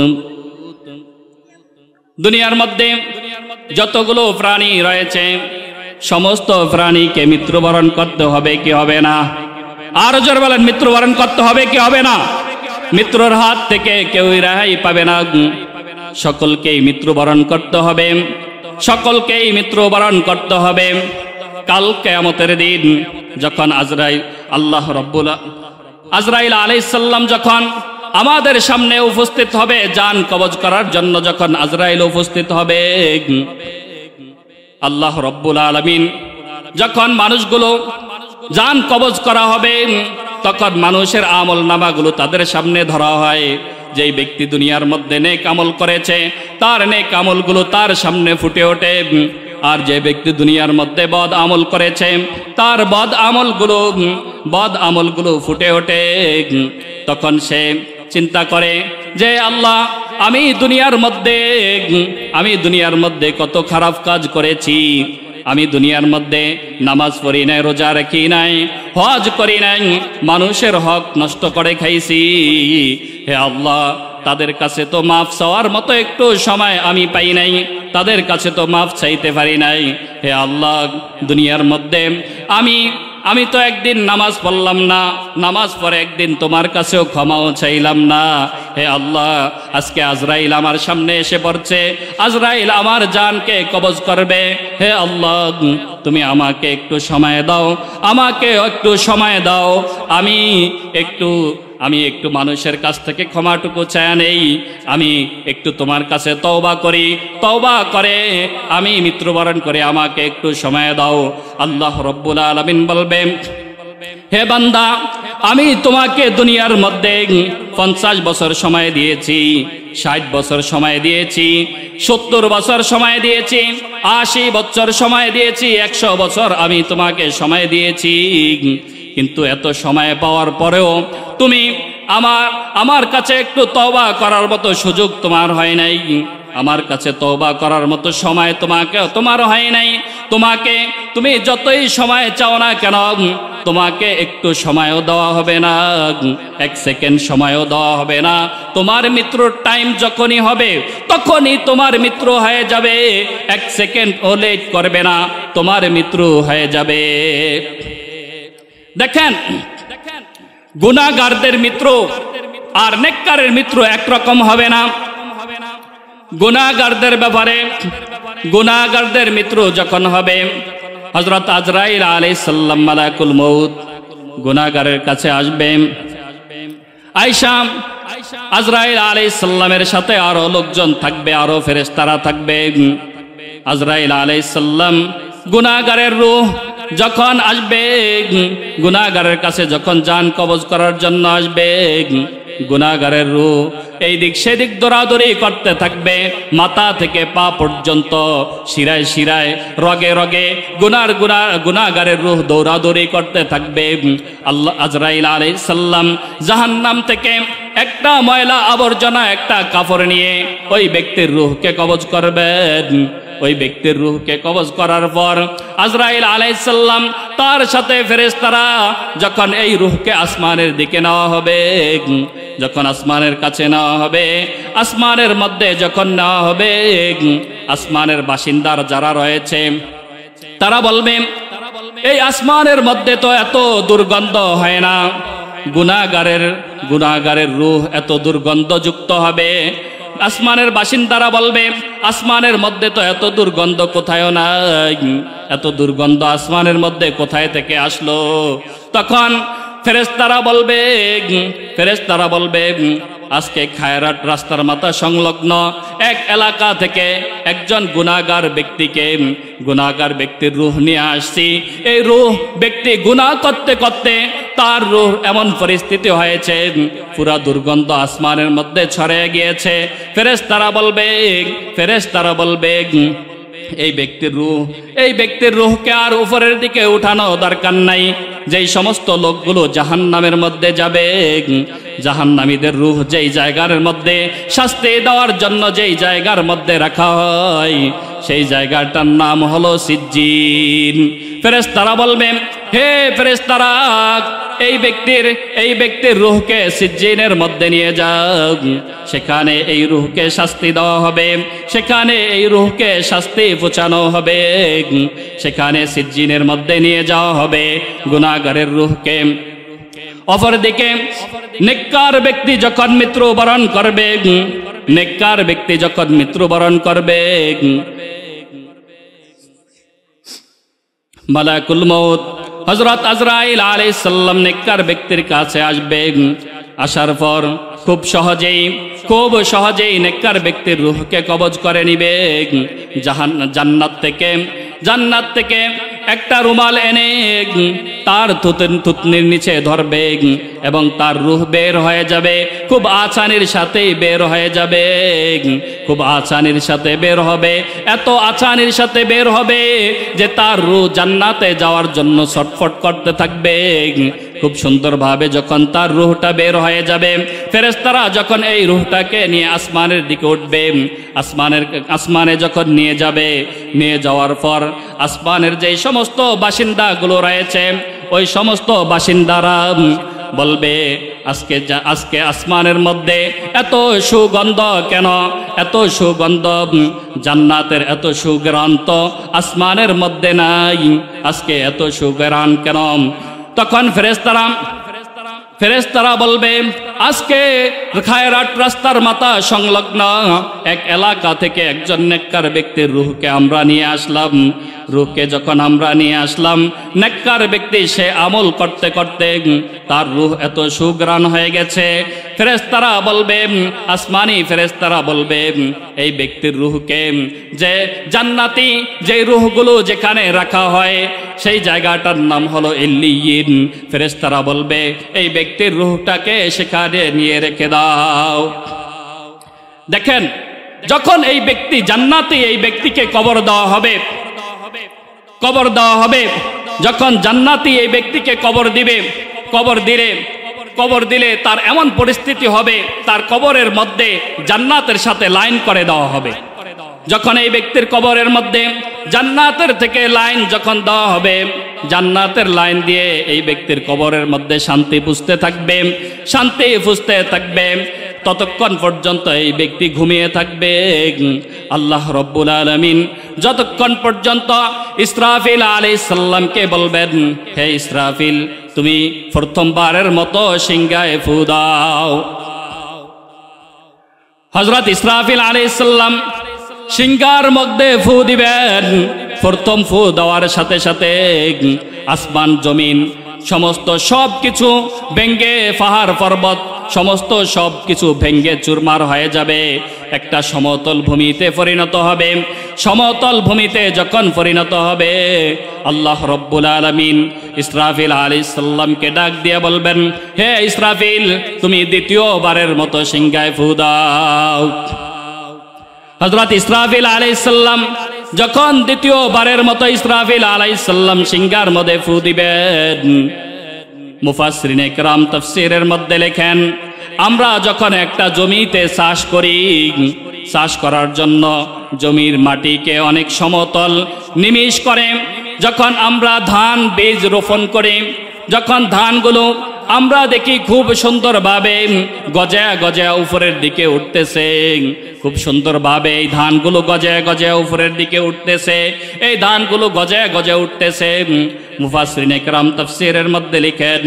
Speaker 1: দুনিয়ার মধ্যে যতগুলো প্রাণী রয়েছে সমস্ত প্রাণীকে মৃত্যুবরণ করতে হবে কি হবে না? আরো জোরে বলেন, মৃত্যুবরণ করতে হবে কি হবে না? মৃত্যুর হাত থেকে কেউই রেহাই পাবে না। সকলকেই মৃত্যুবরণ করতে হবে, সকলকেই মৃত্যুবরণ করতে হবে। কাল কিয়ামতের দিন যখন আজরাইল আলাইহিস সালাম যখন আমাদের সামনে উপস্থিত হবে, জান কবজ করার জন্য যখন আজরাইল উপস্থিত হবে, আল্লাহ রাব্বুল আলামিন যখন মানুষগুলো জান কবজ করা হবে তখন মানুষের আমল নামাগুলো তাদের সামনে ধরা হয়। যেই ব্যক্তি দুনিয়ার মধ্যে নেক আমল করেছে তার নেক আমলগুলো তার সামনে ফুটে ওঠে, আর যে ব্যক্তি দুনিয়ার মধ্যে বদ আমল করেছে তার বদ আমলগুলো ফুটে ওঠে। তখন সে চিন্তা করে যে আল্লাহ, আমি দুনিয়ার মধ্যে কত খারাপ কাজ করেছি। আমি দুনিয়ার মধ্যে নামাজ পড়ি নাই, রোজা রাখি নাই, হজ করি নাই, মানুষের হক নষ্ট করে খাইছি। হে আল্লাহ, তাদের কাছে তো মাফ চাওয়ার মতো একটু সময় আমি পাই নাই, তাদের কাছে তো মাফ চাইতে পারি নাই। হে আল্লাহ, দুনিয়ার মধ্যে আমি তো একদিন নামাজ পড়লাম না, নামাজ পড়ে একদিন তোমার কাছেও ক্ষমাও চাইলাম না। হে আল্লাহ, আজকে আজরাইল আমার সামনে এসে পড়ছে, আজরাইল আমার জানকে কবজ করবে। হে আল্লাহ, তুমি আমাকে একটু সময় দাও, আমাকে একটু সময় দাও। আমি একটু মানুষের কাছ থেকে ক্ষমাটুকু চায় নেই, আমি একটু তোমার কাছে তওবা করি, তওবা করে আমি মৃত্যুবরণ করে আমাকে একটু সময় দাও। আল্লাহ রাব্বুল আলামিন বলবেন, হে বান্দা, আমি তোমাকে দুনিয়ার মধ্যে 50 বছর সময় দিয়েছি, 60 বছর সময় দিয়েছি, 70 বছর সময় দিয়েছি, 80 বছর সময় দিয়েছি, 100 বছর আমি তোমাকে সময় দিয়েছি। কিন্তু এত সময় পাওয়ার পরেও তুমি আমার কাছে একটু তওবা করার মতো সুযোগ তোমার হয় নাই, আমার কাছে তওবা করার মতো সময় তোমার হয় নাই। তুমি যতই সময় চাও না কেন, তোমাকে একটু সময়ও দেওয়া হবে না, 1 সেকেন্ড সময়ও দেওয়া হবে না। তোমার মৃত্যুর টাইম যখনই হবে তখনই তোমার মৃত্যু হয়ে যাবে, 1 সেকেন্ড ও লেট করবে না, তোমার মৃত্যু হয়ে যাবে। দেখেন, গুনাহগারদের মৃত্যু আর নেককারের মৃত্যু একরকম হবে না। গুনাহগারদের ব্যাপারে, গুনাহগারদের মৃত্যু যখন হবে, হযরত আজরাইল আলাইহিস সালাম মালাকুল মউত গুনাহগারের কাছে আসবেন। আয়েশা আজরাইল আলাইহিস সালামের সাথে আরো লোকজন থাকবে, আরো ফেরেশতারা থাকবে। আজরাইল আলাইহিস সালাম গুনাহগারের রূহ যখন আসবে, গুনাহগারের কাছে যখন জান কবজ করার জন্য আসবে, গুনাহগারের রূহ এই দিক সেদিক দৌড়াদৌড়ি করতে থাকবে। মাথা থেকে পা পর্যন্ত, শিরায় শিরায়, রগে রগে গুনাহগারের রূহ দৌড়াদৌড়ি করতে থাকবে। আল্লাহ আজরাইল আলাইহিস সালাম জাহান্নাম থেকে একটা ময়লা আবর্জনা একটা কাপড় নিয়ে ওই ব্যক্তির রূহকে কবজ করবেন। ওই ব্যক্তির রূহকে কবজ করার পর আজরাইল আলাইহিস সালাম তার সাথে ফেরেশতারা যখন এই রূহকে আসমানের দিকে নেওয়া হবে, যখন আসমানের কাছে নেওয়া হবে, আসমানের মধ্যে যখন নেওয়া হবে, আসমানের বাসিন্দার যারা রয়েছে তারা বলবে, এই আসমানের মধ্যে তো এত দুর্গন্ধ হয় না, গুনাহগারের রূহ এত দুর্গন্ধযুক্ত হবে। আসমানের বাসিন্দারা বলবে, আসমানের মধ্যে তো এত দুর্গন্ধ কোথায়ও নাই, এত দুর্গন্ধ আসমানের মধ্যে কোথায় থেকে আসলো? তখন ফেরেশতারা বলবে আজকে খায়রাত রাস্তার মাথা সংলগ্ন এক এলাকা থেকে একজন গুনাহগার ব্যক্তির রূহ নিয়ে আসছি। এই রূহ ব্যক্তি গুনাহ করতে করতে তার রূহ এমন পরিস্থিতি হয়েছে, পুরা দুর্গন্ধ আসমানের মধ্যে ছড়িয়ে গিয়েছে। ফেরেশতারা বলবে এই ব্যক্তির রূহকে আর উপরের দিকে উঠানো দরকার নাই। যেই সমস্ত লোকগুলো জাহান্নামের মধ্যে যাবে, জাহান্নামীদের রূহ যেই জায়গার মধ্যে শাস্তি দেওয়ার জন্য যেই জায়গার মধ্যে রাখা হয়, সেই জায়গাটার নাম হলো সিজ্জিন। ফেরেশতারা বলবেন, হে ফেরেশতারা, এই ব্যক্তির রূহকে সিজ্জিনের মধ্যে নিয়ে যাও। সেখানে এই রূহকে শাস্তি দেওয়া হবে, সেখানে এই রূহকে শাস্তি পৌঁছানো হবে, সেখানে সিজ্জিনের মধ্যে নিয়ে যাওয়া হবে গুনাহগারের রূহকে। অপরদিকে নেককার ব্যক্তি যখন মৃত্যুবরণ করবে, মালাকুল মউত হযরত আজরাইল আলাইহিস সালাম নেককার ব্যক্তির কাছে আসবে। আসার পর খুব সহজেই নেককার ব্যক্তির রূহকে কবজ করে নিবে। জান্নাত থেকে একটা রুমাল এনে তার থুতনির নিচে ধরবে এবং তার রূহ বের হয়ে যাবে। খুব আসানির সাথেই বের হয়ে যাবে, খুব আসানির সাথে বের হবে। এত আসানির সাথে বের হবে যে তার রূহ জান্নাতে যাওয়ার জন্য ছটফট করতে থাকবে। খুব সুন্দরভাবে যখন তার রূহটা বের হয়ে যাবে, ফেরেশতারা যখন এই রূহটাকে নিয়ে আসমানের দিকে উঠবে, আসমানে যখন নিয়ে যাওয়ার পর আসমানের যেই সমস্ত বাসিন্দাগুলো রয়েছে, ওই সমস্ত বাসিন্দারা বলবে, আজকে আসমানের মধ্যে এত সুগন্ধ কেন? এত সুগন্ধ, জান্নাতের এত সুঘ্রাণ তো আসমানের মধ্যে নাই, আজকে এত সুঘ্রাণ কেন? তখন ফেরেশতারা বলবে, আজকে খায়রাত রাস্তার মাথা সংলগ্ন এক এলাকা থেকে একজন নেককার ব্যক্তির রূহকে আমরা নিয়ে আসলাম। রূহকে যখন আমরা নিয়ে আসলাম, নেককার ব্যক্তি সে আমল করতে করতে তার রূহ এত সুঘ্রাণ হয়ে গেছে। আসমানি ফেরেশতারা বলবে এই ব্যক্তির রূহকে, যে জান্নাতি যে রূহগুলো যেখানে রাখা হয় সেই জায়গাটার নাম হলো ইল্লিয়িন। ফেরেশতারা বলবে এই ব্যক্তির রূহটাকে সেখানে নিয়ে রেখে দাও। দেখেন, যখন এই ব্যক্তি জান্নাতি, এই ব্যক্তিকে কবর দেওয়া হবে, যখন জান্নাতি এই ব্যক্তিকে কবর দিলে তার এমন পরিস্থিতি হবে, তার কবরের মধ্যে জান্নাতের সাথে লাইন করে দেওয়া হবে। যখন এই ব্যক্তির কবরের মধ্যে জান্নাতের থেকে লাইন যখন দেওয়া হবে, জান্নাতের লাইন দিয়ে এই ব্যক্তির কবরের মধ্যে শান্তি পুষতে থাকবে, ততক্ষণ পর্যন্ত এই ব্যক্তি ঘুমিয়ে থাকবে। আল্লাহ রব্বুল আলামিন যতক্ষণ পর্যন্ত ইসরাফিল আলাইহিস সালামকে বলবেন, হে ইসরাফিল, তুমি প্রথমবারের মতো সিংহায় ফু দাও। হযরত ইসরাফিল আলাইহিস সালাম সিংহার মধ্যে ফু দিবেন। প্রথম ফু দেওয়ার সাথে সাথে আসমান জমিন সমস্ত সবকিছু ভেঙ্গে, পাহাড় পর্বত সমস্ত সবকিছু ভেঙ্গে চুরমার হয়ে যাবে, একটা সমতল ভূমিতে পরিণত হবে। সমতল ভূমিতে যখন পরিণত হবে, আল্লাহ রব্বুল আলামিন ইসরাফিল আলাইহিস সালামকে ডাক দিয়ে বলবেন, হে ইসরাফিল, তুমি দ্বিতীয়বারের মতো সিংহায় ফু দাও। হযরত ইসরাফিল আলাইহিস সালাম যখন দ্বিতীয়বারের মতো ইসরাফিল আলাইহিস সালাম সিংহার মধ্যে ফু দিবেন, মুফাসসিরিনে কেরাম তাফসীরের মধ্যে লেখেন, আমরা যখন একটা জমিতে চাষ করি, চাষ করার জন্য জমির মাটিকে অনেক সমতল নিমিষ করে যখন আমরা ধান বীজ রোপণ করি, যখন ধানগুলো আমরা দেখি খুব সুন্দরভাবে গজায়া গজায়া উপরের দিকে উঠতেছে, খুব সুন্দরভাবে এই ধানগুলো গজায়া গজায়া উপরের দিকে উঠতেছে, এই ধানগুলো গজায়া গজায়া উঠতেছে। মুফাসসিরিনে কেরাম তাফসীরের মধ্যে লিখেন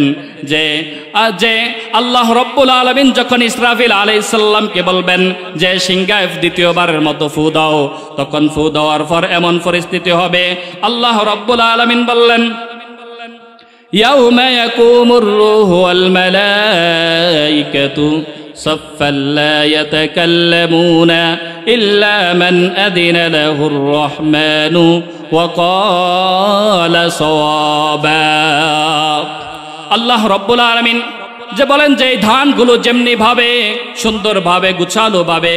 Speaker 1: যে আল্লাহ রব্বুল আলামিন যখন ইসরাফিল আলাইহিস সালামকে বলবেন যে সিংহায় দ্বিতীয়বারের মতো ফু দাও, তখন ফু দেওয়ার পর এমন পরিস্থিতি হবে, আল্লাহ রব্বুল আলামিন বললেন, ইয়াউমা ইয়াকুমুর রূহু ওয়াল মালাইকাতু সাফফান লা ইয়াতাকাল্লামুনা ইল্লা মান আযিনা লাহুর রাহমানু ওয়া ক্বালা সাওয়াবা। আল্লাহ রব্বুল আলামিন যে বলেন যে এই ধানগুলো যেমনি ভাবে সুন্দরভাবে গুছালোভাবে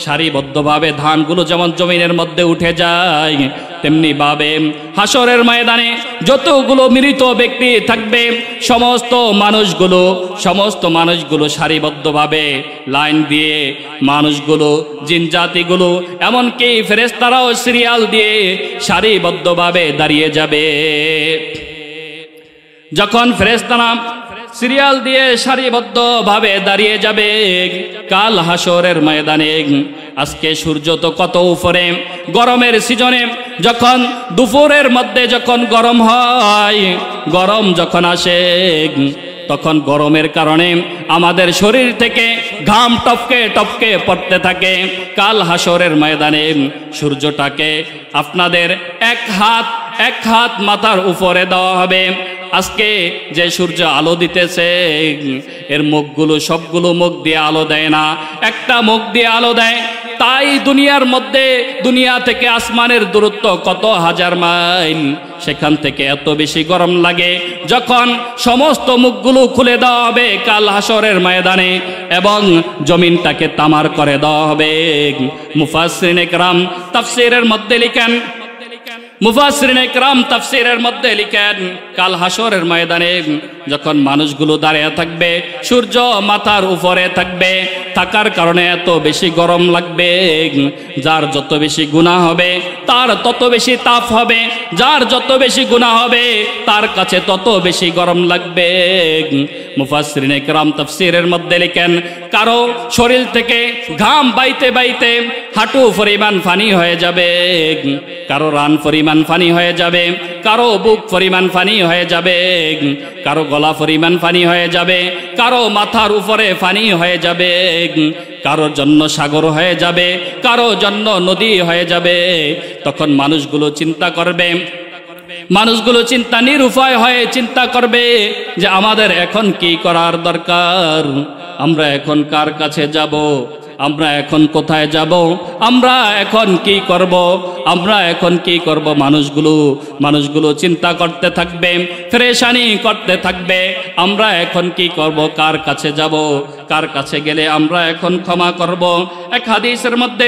Speaker 1: সারিবদ্ধভাবে ধানগুলো যেমন জমিনের মধ্যে উঠে যায়, তেমনি ভাবে হাসরের ময়দানে যতগুলো মৃত ব্যক্তি থাকবে সমস্ত মানুষগুলো সারিবদ্ধভাবে লাইন দিয়ে, মানুষগুলো জিন জাতিগুলো এমনকি ফেরেশতারাও সিরিয়াল দিয়ে সারিবদ্ধভাবে দাঁড়িয়ে যাবে। যখন ফেরেশতারা সিরিয়াল দিয়ে সারিবদ্ধভাবে দাঁড়িয়ে যাবে কাল হাসরের ময়দানে, আজকে সূর্য তো কত উপরে, গরমের সিজনে যখন দুপুরের মধ্যে যখন গরম হয়, গরম যখন আসে, তখন গরমের কারণে আমাদের শরীর থেকে ঘাম টপকে টপকে পড়তে থাকে। কাল হাসরের ময়দানে সূর্যটাকে আপনাদের এক হাত মাথার উপরে দেওয়া হবে। আজকে যে সূর্য আলো দিতেছে, এর মুখগুলো সবগুলো মুখ দিয়ে আলো দেয় না, একটা মুখ দিয়ে আলো দেয়। তাই দুনিয়া থেকে আসমানের দূরত্ব কত হাজার মাইল, সেখান থেকে এত বেশি গরম লাগে যখন সমস্ত মুখগুলো খুলে দেওয়া হবে কাল হাসরের ময়দানে এবং জমিনটাকে তামার করে দেওয়া হবে। মুফাসসিরিনে কেরাম তাফসীরের মধ্যে লিখেন কাল হাসরের ময়দানে যখন মানুষগুলো দাঁড়িয়ে থাকবে, সূর্য মাথার উপরে থাকবে, থাকার কারণে এত বেশি গরম লাগবে। যার যত বেশি গুনাহ হবে তার তত বেশি তাপ হবে, যার যত বেশি গুনাহ হবে তার কাছে তত বেশি গরম লাগবে। মুফাসসিরিনে কেরাম তাফসীরের মধ্যে লিখেন কারো শরীর থেকে ঘাম বাইতে বাইতে হাঁটু পরিমাণ পানি হয়ে যাবে, কারো রান পরিমাণ পানি হয়ে যাবে, কারো বুক পরিমাণ পানি হয়ে যাবে, কারো গলা পরিমাণ পানি হয়ে যাবে, কারো মাথার উপরে পানি হয়ে যাবে, কারোর জন্য সাগর হয়ে যাবে, কারো জন্য নদী হয়ে যাবে। তখন মানুষগুলো নিরুপায় হয়ে চিন্তা করবে যে আমাদের এখন কি করার দরকার, আমরা এখন কার কাছে যাব, আমরা এখন কোথায় যাব, আমরা এখন কি করব, মানুষগুলো চিন্তা করতে থাকবে, পেরেশানি করতে থাকবে, আমরা এখন কি করব, কার কাছে যাব, কার কাছে গেলে আমরা এখন ক্ষমা করব। এক হাদিসের মধ্যে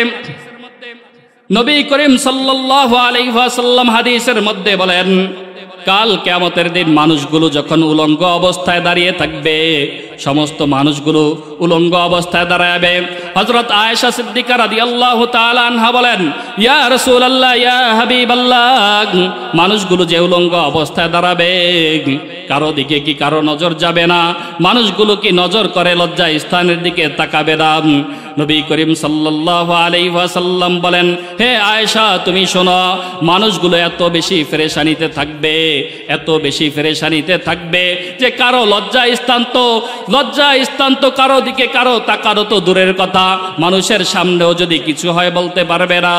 Speaker 1: নবী করিম সাল্লাল্লাহু আলাইহি ওয়াসাল্লাম হাদিসের মধ্যে বলেন কাল কিয়ামতের দিন মানুষগুলো যখন উলঙ্গ অবস্থায় দাঁড়িয়ে থাকবে, সমস্ত মানুষগুলো উলঙ্গ অবস্থায় দাঁড়াবে। হযরত আয়েশা সিদ্দিকা রাদিয়াল্লাহু তাআলা আনহা বলেন, ইয়া রাসূলুল্লাহ, ইয়া হাবিবাল্লাহ, মানুষগুলো যে উলঙ্গ অবস্থায় দাঁড়াবে কারো দিকে কি কারো নজর যাবে না? মানুষগুলো কি নজর করে লজ্জা স্থানের দিকে তাকাবে না? নবী করিম সাল্লাল্লাহু আলাইহি ওয়াসাল্লাম বলেন, হে আয়েশা তুমি শোনো, মানুষগুলো এত বেশি পেরেশানিতে থাকবে যে কারো লজ্জা স্থান তো কারো দিকে কারো তাকানো তো দূরের কথা, মানুষের সামনেও যদি কিছু হয় বলতে পারবে না,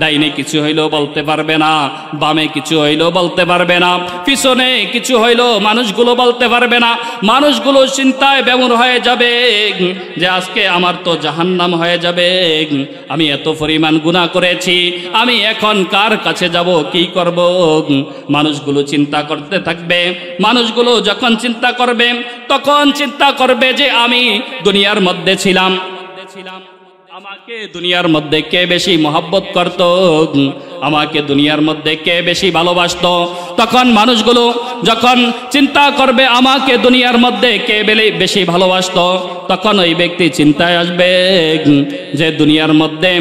Speaker 1: ডাইনে কিছু হইলেও বলতে পারবে না, বামে কিছু হইলেও বলতে পারবে না, পিছনে কিছু হইলেও মানুষগুলো বলতে পারবে না। মানুষগুলো চিন্তায় বেমুর হয়ে যাবে যে আজকে আমার তো জাহান্নাম জাহান্নাম হয়ে যাবে। আমি এত পরিমাণ গুনাহ করেছি, আমি এখন কার কাছে যাব, কি করব? মানুষগুলো চিন্তা করতে থাকবে। মানুষগুলো যখন চিন্তা করবে তখন চিন্তা করবে যে আমি দুনিয়ার মধ্যে ছিলাম, আমাকে দুনিয়ার মধ্যে কে বেশি মহব্বত করত, আমাকে দুনিয়ার মধ্যে কে বেশি ভালোবাসতো। তখন মানুষগুলো যখন চিন্তা করবে আমাকে দুনিয়ার মধ্যে কে বেশি ভালোবাসতো, তখন ওই ব্যক্তি চিন্তায় আসবে যে দুনিয়ার মধ্যে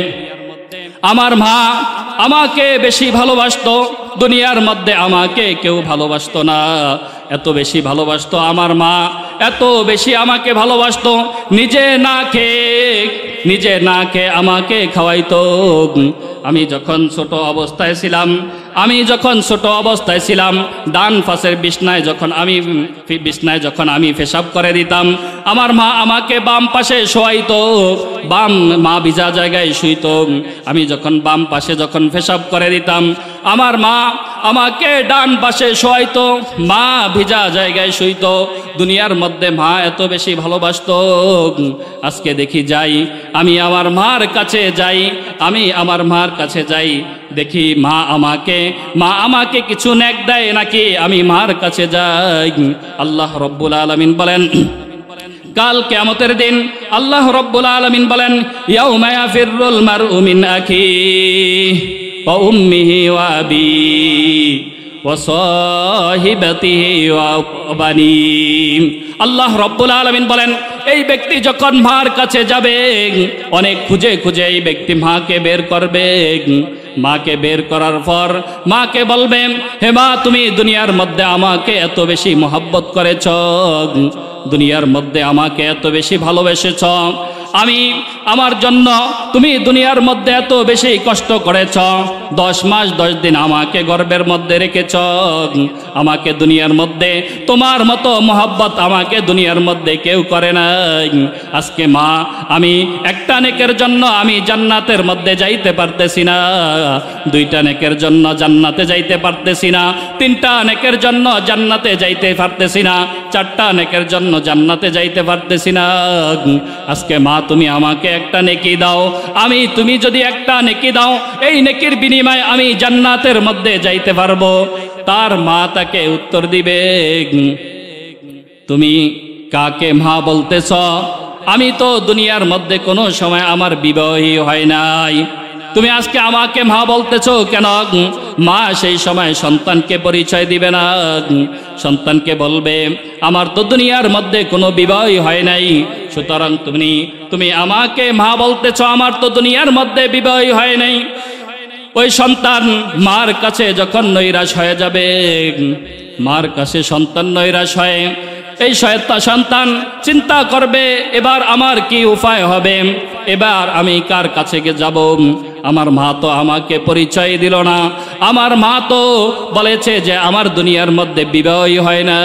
Speaker 1: আমার মা আমাকে বেশি ভালোবাসতো, দুনিয়ার মধ্যে আমাকে কেউ ভালোবাসতো না। এত বেশি ভালোবাসতো আমার মা, এত বেশি আমাকে ভালোবাসতো, নিজে না খেয়ে আমাকে খাওয়াইতো। আমি যখন ছোট অবস্থায় ছিলাম, ডান পাশের বিছনায় যখন আমি পেশাব করে দিতাম, আমার মা আমাকে বাম পাশে শোয়াইতো, মা ভিজা জায়গায় শুইতো। আমি যখন বাম পাশে পেশাব করে দিতাম, আমার মা আমাকে ডান পাশে শোয়াইতো, মা ভিজা জায়গায় শুইতো। দুনিয়ার মধ্যে মা এত বেশি ভালোবাসতো। আজকে দেখি আমি আমার মার কাছে যাই, দেখি মা আমাকে কিছু নেক দেয় নাকি আমি মার কাছে যাই। আল্লাহ রব্বুল আলামিন বলেন, কাল কিয়ামতের দিন আল্লাহ রব্বুল আলামিন বলেন, ইয়াউমা ইয়াফিরুল মারউ মিন আখিহি ওয়া উম্মিহি ওয়া আবিহি ওয়া সাহিবাতিহি ওয়া বানিহি। আল্লাহ রব্বুল আলামিন বলেন, এই ব্যক্তি যখন মার কাছে যাবে, অনেক খুঁজে এই ব্যক্তি মাকে বের করবে। মাকে বের করার পর মাকে বলবে, হে মা, তুমি দুনিয়ার মধ্যে আমাকে এত বেশি মহব্বত করেছ, দুনিয়ার মধ্যে আমাকে এত বেশি ভালোবেসেছ, আমার জন্য তুমি দুনিয়ার মধ্যে এত বেশি কষ্ট করেছ, 10 মাস 10 দিন আমাকে গর্ভের মধ্যে রেখেছ, আমাকে দুনিয়ার মধ্যে তোমার মতো মহব্বত আমাকে দুনিয়ার মধ্যে কেউ করে নাই। আজকে মা, আমি একটা নেকের জন্য আমি জান্নাতের মধ্যে যাইতে পারতেছি না, 2টা নেকের জন্য জান্নাতে যাইতে পারতেছি না, 3টা নেকের জন্য জান্নাতে যাইতে পারতেছি না, 4টা নেকের জন্য জান্নাতে যাইতে পারতেছি না। আজকে মা, তুমি আমাকে একটা নেকি দাও, তুমি যদি একটা নেকি দাও, এই নেকির বিনিময়ে আমি জান্নাতের মধ্যে যাইতে পারবো। তার মা তাকে উত্তর দিবে, তুমি কাকে মা বলতেছ? আমি তো দুনিয়ার মধ্যে কোনো সময় আমার বিবাহই হয় নাই, তুমি আজকে আমাকে মা বলতেছ কেন? মা সেই সময় সন্তানকে পরিচয় দিবে না, সন্তানকে বলবে, আমার তো দুনিয়ার মধ্যে কোনো বিবাহই হয় নাই, সুতরাং তুমি আমাকে মা বলতেছ, আমার তো দুনিয়ার মধ্যে বিবাহই হয় নাই। ওই সন্তান মার কাছে যখন নৈরাশ হয়ে যাবে, মার কাছে সন্তান নৈরাশ হয়, এই সন্তান চিন্তা করবে, এবার আমার কি উপায় হবে, এবার আমি কার কাছে যাব? আমার মা তো আমাকে পরিচয় দিল না, আমার মা তো বলেছে যে আমার দুনিয়ার মধ্যে বিবাহই হয় না,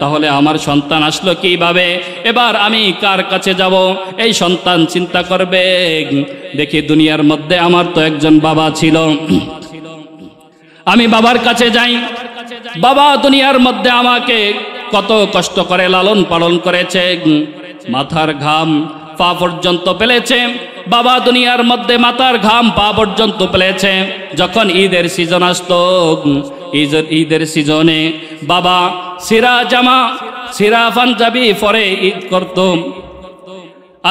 Speaker 1: তাহলে আমার সন্তান আসলো কিভাবে? এবার আমি কার কাছে যাব? এই সন্তান চিন্তা করবে, দেখি দুনিয়ার মধ্যে আমার তো একজন বাবা ছিল, আমি বাবার কাছে যাই, বাবা দুনিয়ার মধ্যে আমাকে কত কষ্ট করে লালন পালন করেছে, মাথার ঘাম পা পর্যন্ত ফেলেছে, বাবা দুনিয়ার মধ্যে মাথার ঘাম পা পর্যন্ত ফেলেছে। যখন ঈদের সিজন আসতো, ঈদের সিজনে বাবা সিরা পাঞ্জাবি পরে ঈদ করত।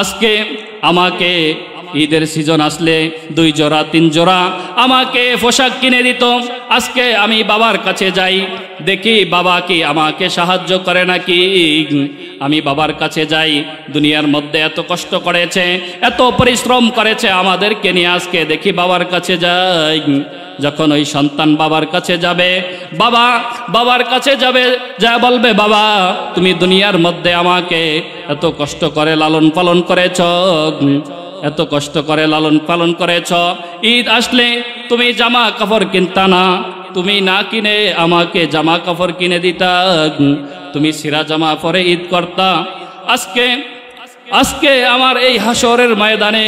Speaker 1: আজকে আমাকে ঈদের সিজন আসলে 2 জোড়া 3 জোড়া আমাকে পোশাক কিনে দিত। আজকে আমি বাবার কাছে যাই, দেখি বাবা কি আমাকে সাহায্য করে নাকি। আমি বাবার কাছে যাই, দুনিয়ার মধ্যে এত কষ্ট করেছে, এত পরিশ্রম করেছে আমাদেরকে নিয়ে, আজকে দেখি বাবার কাছে যাই। যখন ওই সন্তান বাবার কাছে যাবে, বাবার কাছে যাবে, যা বলবে, বাবা তুমি দুনিয়ার মধ্যে আমাকে এত কষ্ট করে লালন পালন করেছ, এত কষ্ট করে লালন পালন করেছ, ঈদ আসলে তুমি জামা কাপড় কিনতা না, তুমি না কিনে আমাকে জামা কাপড় কিনে দিতা, তুমি সিরা জামা পরে ঈদ করতা। আজকে আমার এই হাসরের ময়দানে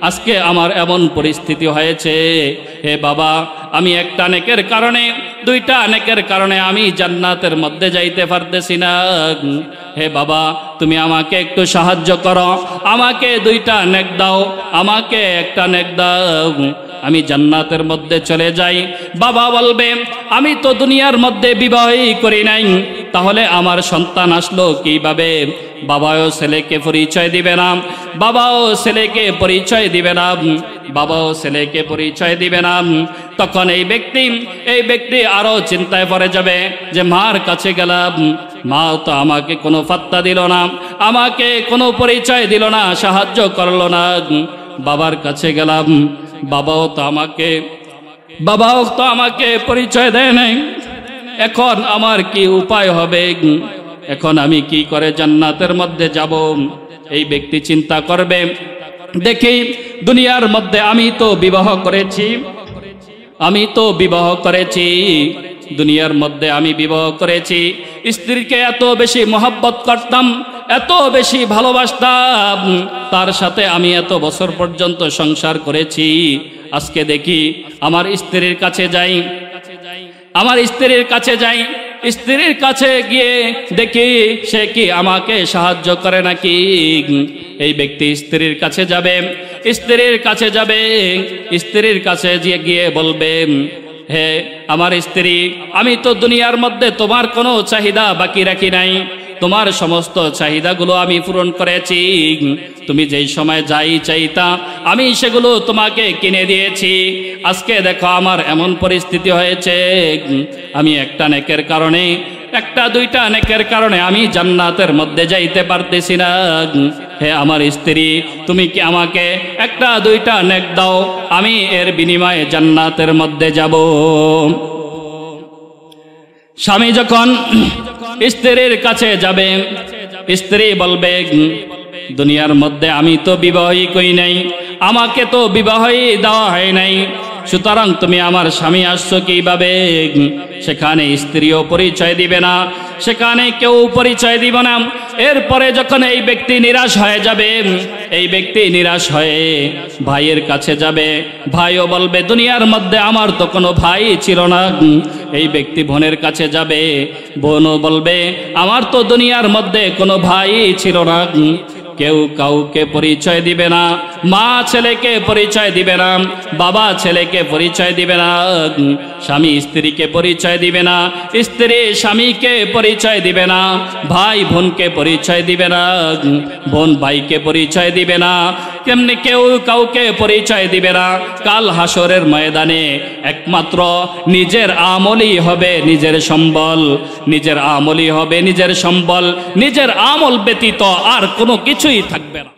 Speaker 1: আজকে আমার এমন পরিস্থিতি হয়েছে, হে বাবা, আমি একটা নেকের কারণে, 2টা নেকের কারণে আমি জান্নাতের মধ্যে যাইতে পারতেছি না। হে বাবা তুমি আমাকে একটু সাহায্য করো, আমাকে 2টা নেক দাও, আমাকে একটা নেক দাও, আমি জান্নাতের মধ্যে চলে যাই। বাবা বলবে আমি তো দুনিয়ার মধ্যে বিবাহই করি নাই, তাহলে আমার সন্তান আসলো কিভাবে? বাবাও ছেলেকে পরিচয় দিবে না, বাবাও ছেলেকে পরিচয় দিবে না, বাবাও ছেলেকে পরিচয় দিবে না। তখন এই ব্যক্তি আরো চিন্তায় পড়ে যাবে যে মার কাছে গেলাম, মা তো আমাকে কোনো পাত্তা দিল না, আমাকে কোনো পরিচয় দিল না, সাহায্য করলো না। বাবার কাছে গেলাম, বাবাও তো আমাকে পরিচয় দেয় নাই। এখন আমার কি উপায় হবে? এখন আমি কি করে জান্নাতের মধ্যে যাব? এই ব্যক্তি চিন্তা করবে, দেখি দুনিয়ার মধ্যে আমি তো বিবাহ করেছি, দুনিয়ার মধ্যে আমি বিবাহ করেছি, স্ত্রীকে এত বেশি মহব্বত করতাম, এত বেশি ভালোবাসতাম, তার সাথে আমি এত বছর পর্যন্ত সংসার করেছি। আজকে দেখি আমার স্ত্রীর কাছে যাই, স্ত্রীর কাছে গিয়ে দেখি সে কি আমাকে সাহায্য করে নাকি। এই ব্যক্তি স্ত্রীর কাছে যাবে, স্ত্রীর কাছে গিয়ে বলবে, হে আমার স্ত্রী, আমি তো দুনিয়ার মধ্যে তোমার কোনো চাহিদা বাকি রাখি নাই, তোমার সমস্ত চাহিদাগুলো আমি পূরণ করেছি। তুমি যেই সময় যাই চাইতা আমি সেগুলো তোমাকে কিনে দিয়েছি। আজকে দেখো আমার এমন পরিস্থিতি হয়েছে, আমি একটা নেকের কারণে, 1-2টা নেকের কারণে আমি জান্নাতের মধ্যে যাইতে পারতেছি না। হে আমার স্ত্রী, তুমি কি আমাকে 1-2টা নেক দাও, আমি এর বিনিময়ে জান্নাতের মধ্যে যাব। স্বামী যখন স্ত্রীর কাছে যাবে, স্ত্রী বলবে দুনিয়ার মধ্যে আমি তো বিবাহই করি নাই, আমাকে তো বিবাহই দেওয়া হয় নাই, সুতরাং তুমি আমার স্বামী আসছো কিভাবে? সেখানে স্ত্রীও পরিচয় দিবে না, সেখানে কেউ পরিচয় দিবে না। এরপরে যখন এই ব্যক্তি নিরাশ হয়ে যাবে, এই ব্যক্তি নিরাশ হয়ে ভাইয়ের কাছে যাবে, ভাইও বলবে দুনিয়ার মধ্যে আমার তো কোনো ভাই ছিল না। এই ব্যক্তি বোনের কাছে যাবে, বোনও বলবে আমার তো দুনিয়ার মধ্যে কোনো ভাই ছিল না। কেউ কাউকে পরিচয় দিবে না, মা ছেলেকে পরিচয় দিবে না, বাবা ছেলেকে পরিচয় দিবে না, স্বামী স্ত্রীকে পরিচয় দিবে না, স্ত্রী স্বামীকে পরিচয় দিবে না, ভাই বোনকে পরিচয় দিবে না, বোন ভাইকে পরিচয় দিবে না, তেমনি কেউ কাউকে পরিচয় দিবে না। কাল হাসরের ময়দানে একমাত্র নিজের আমলই হবে নিজের সম্বল, নিজের আমলই হবে নিজের সম্বল, নিজের আমল ব্যতীত আর কোনো কিছুই থাকবে না।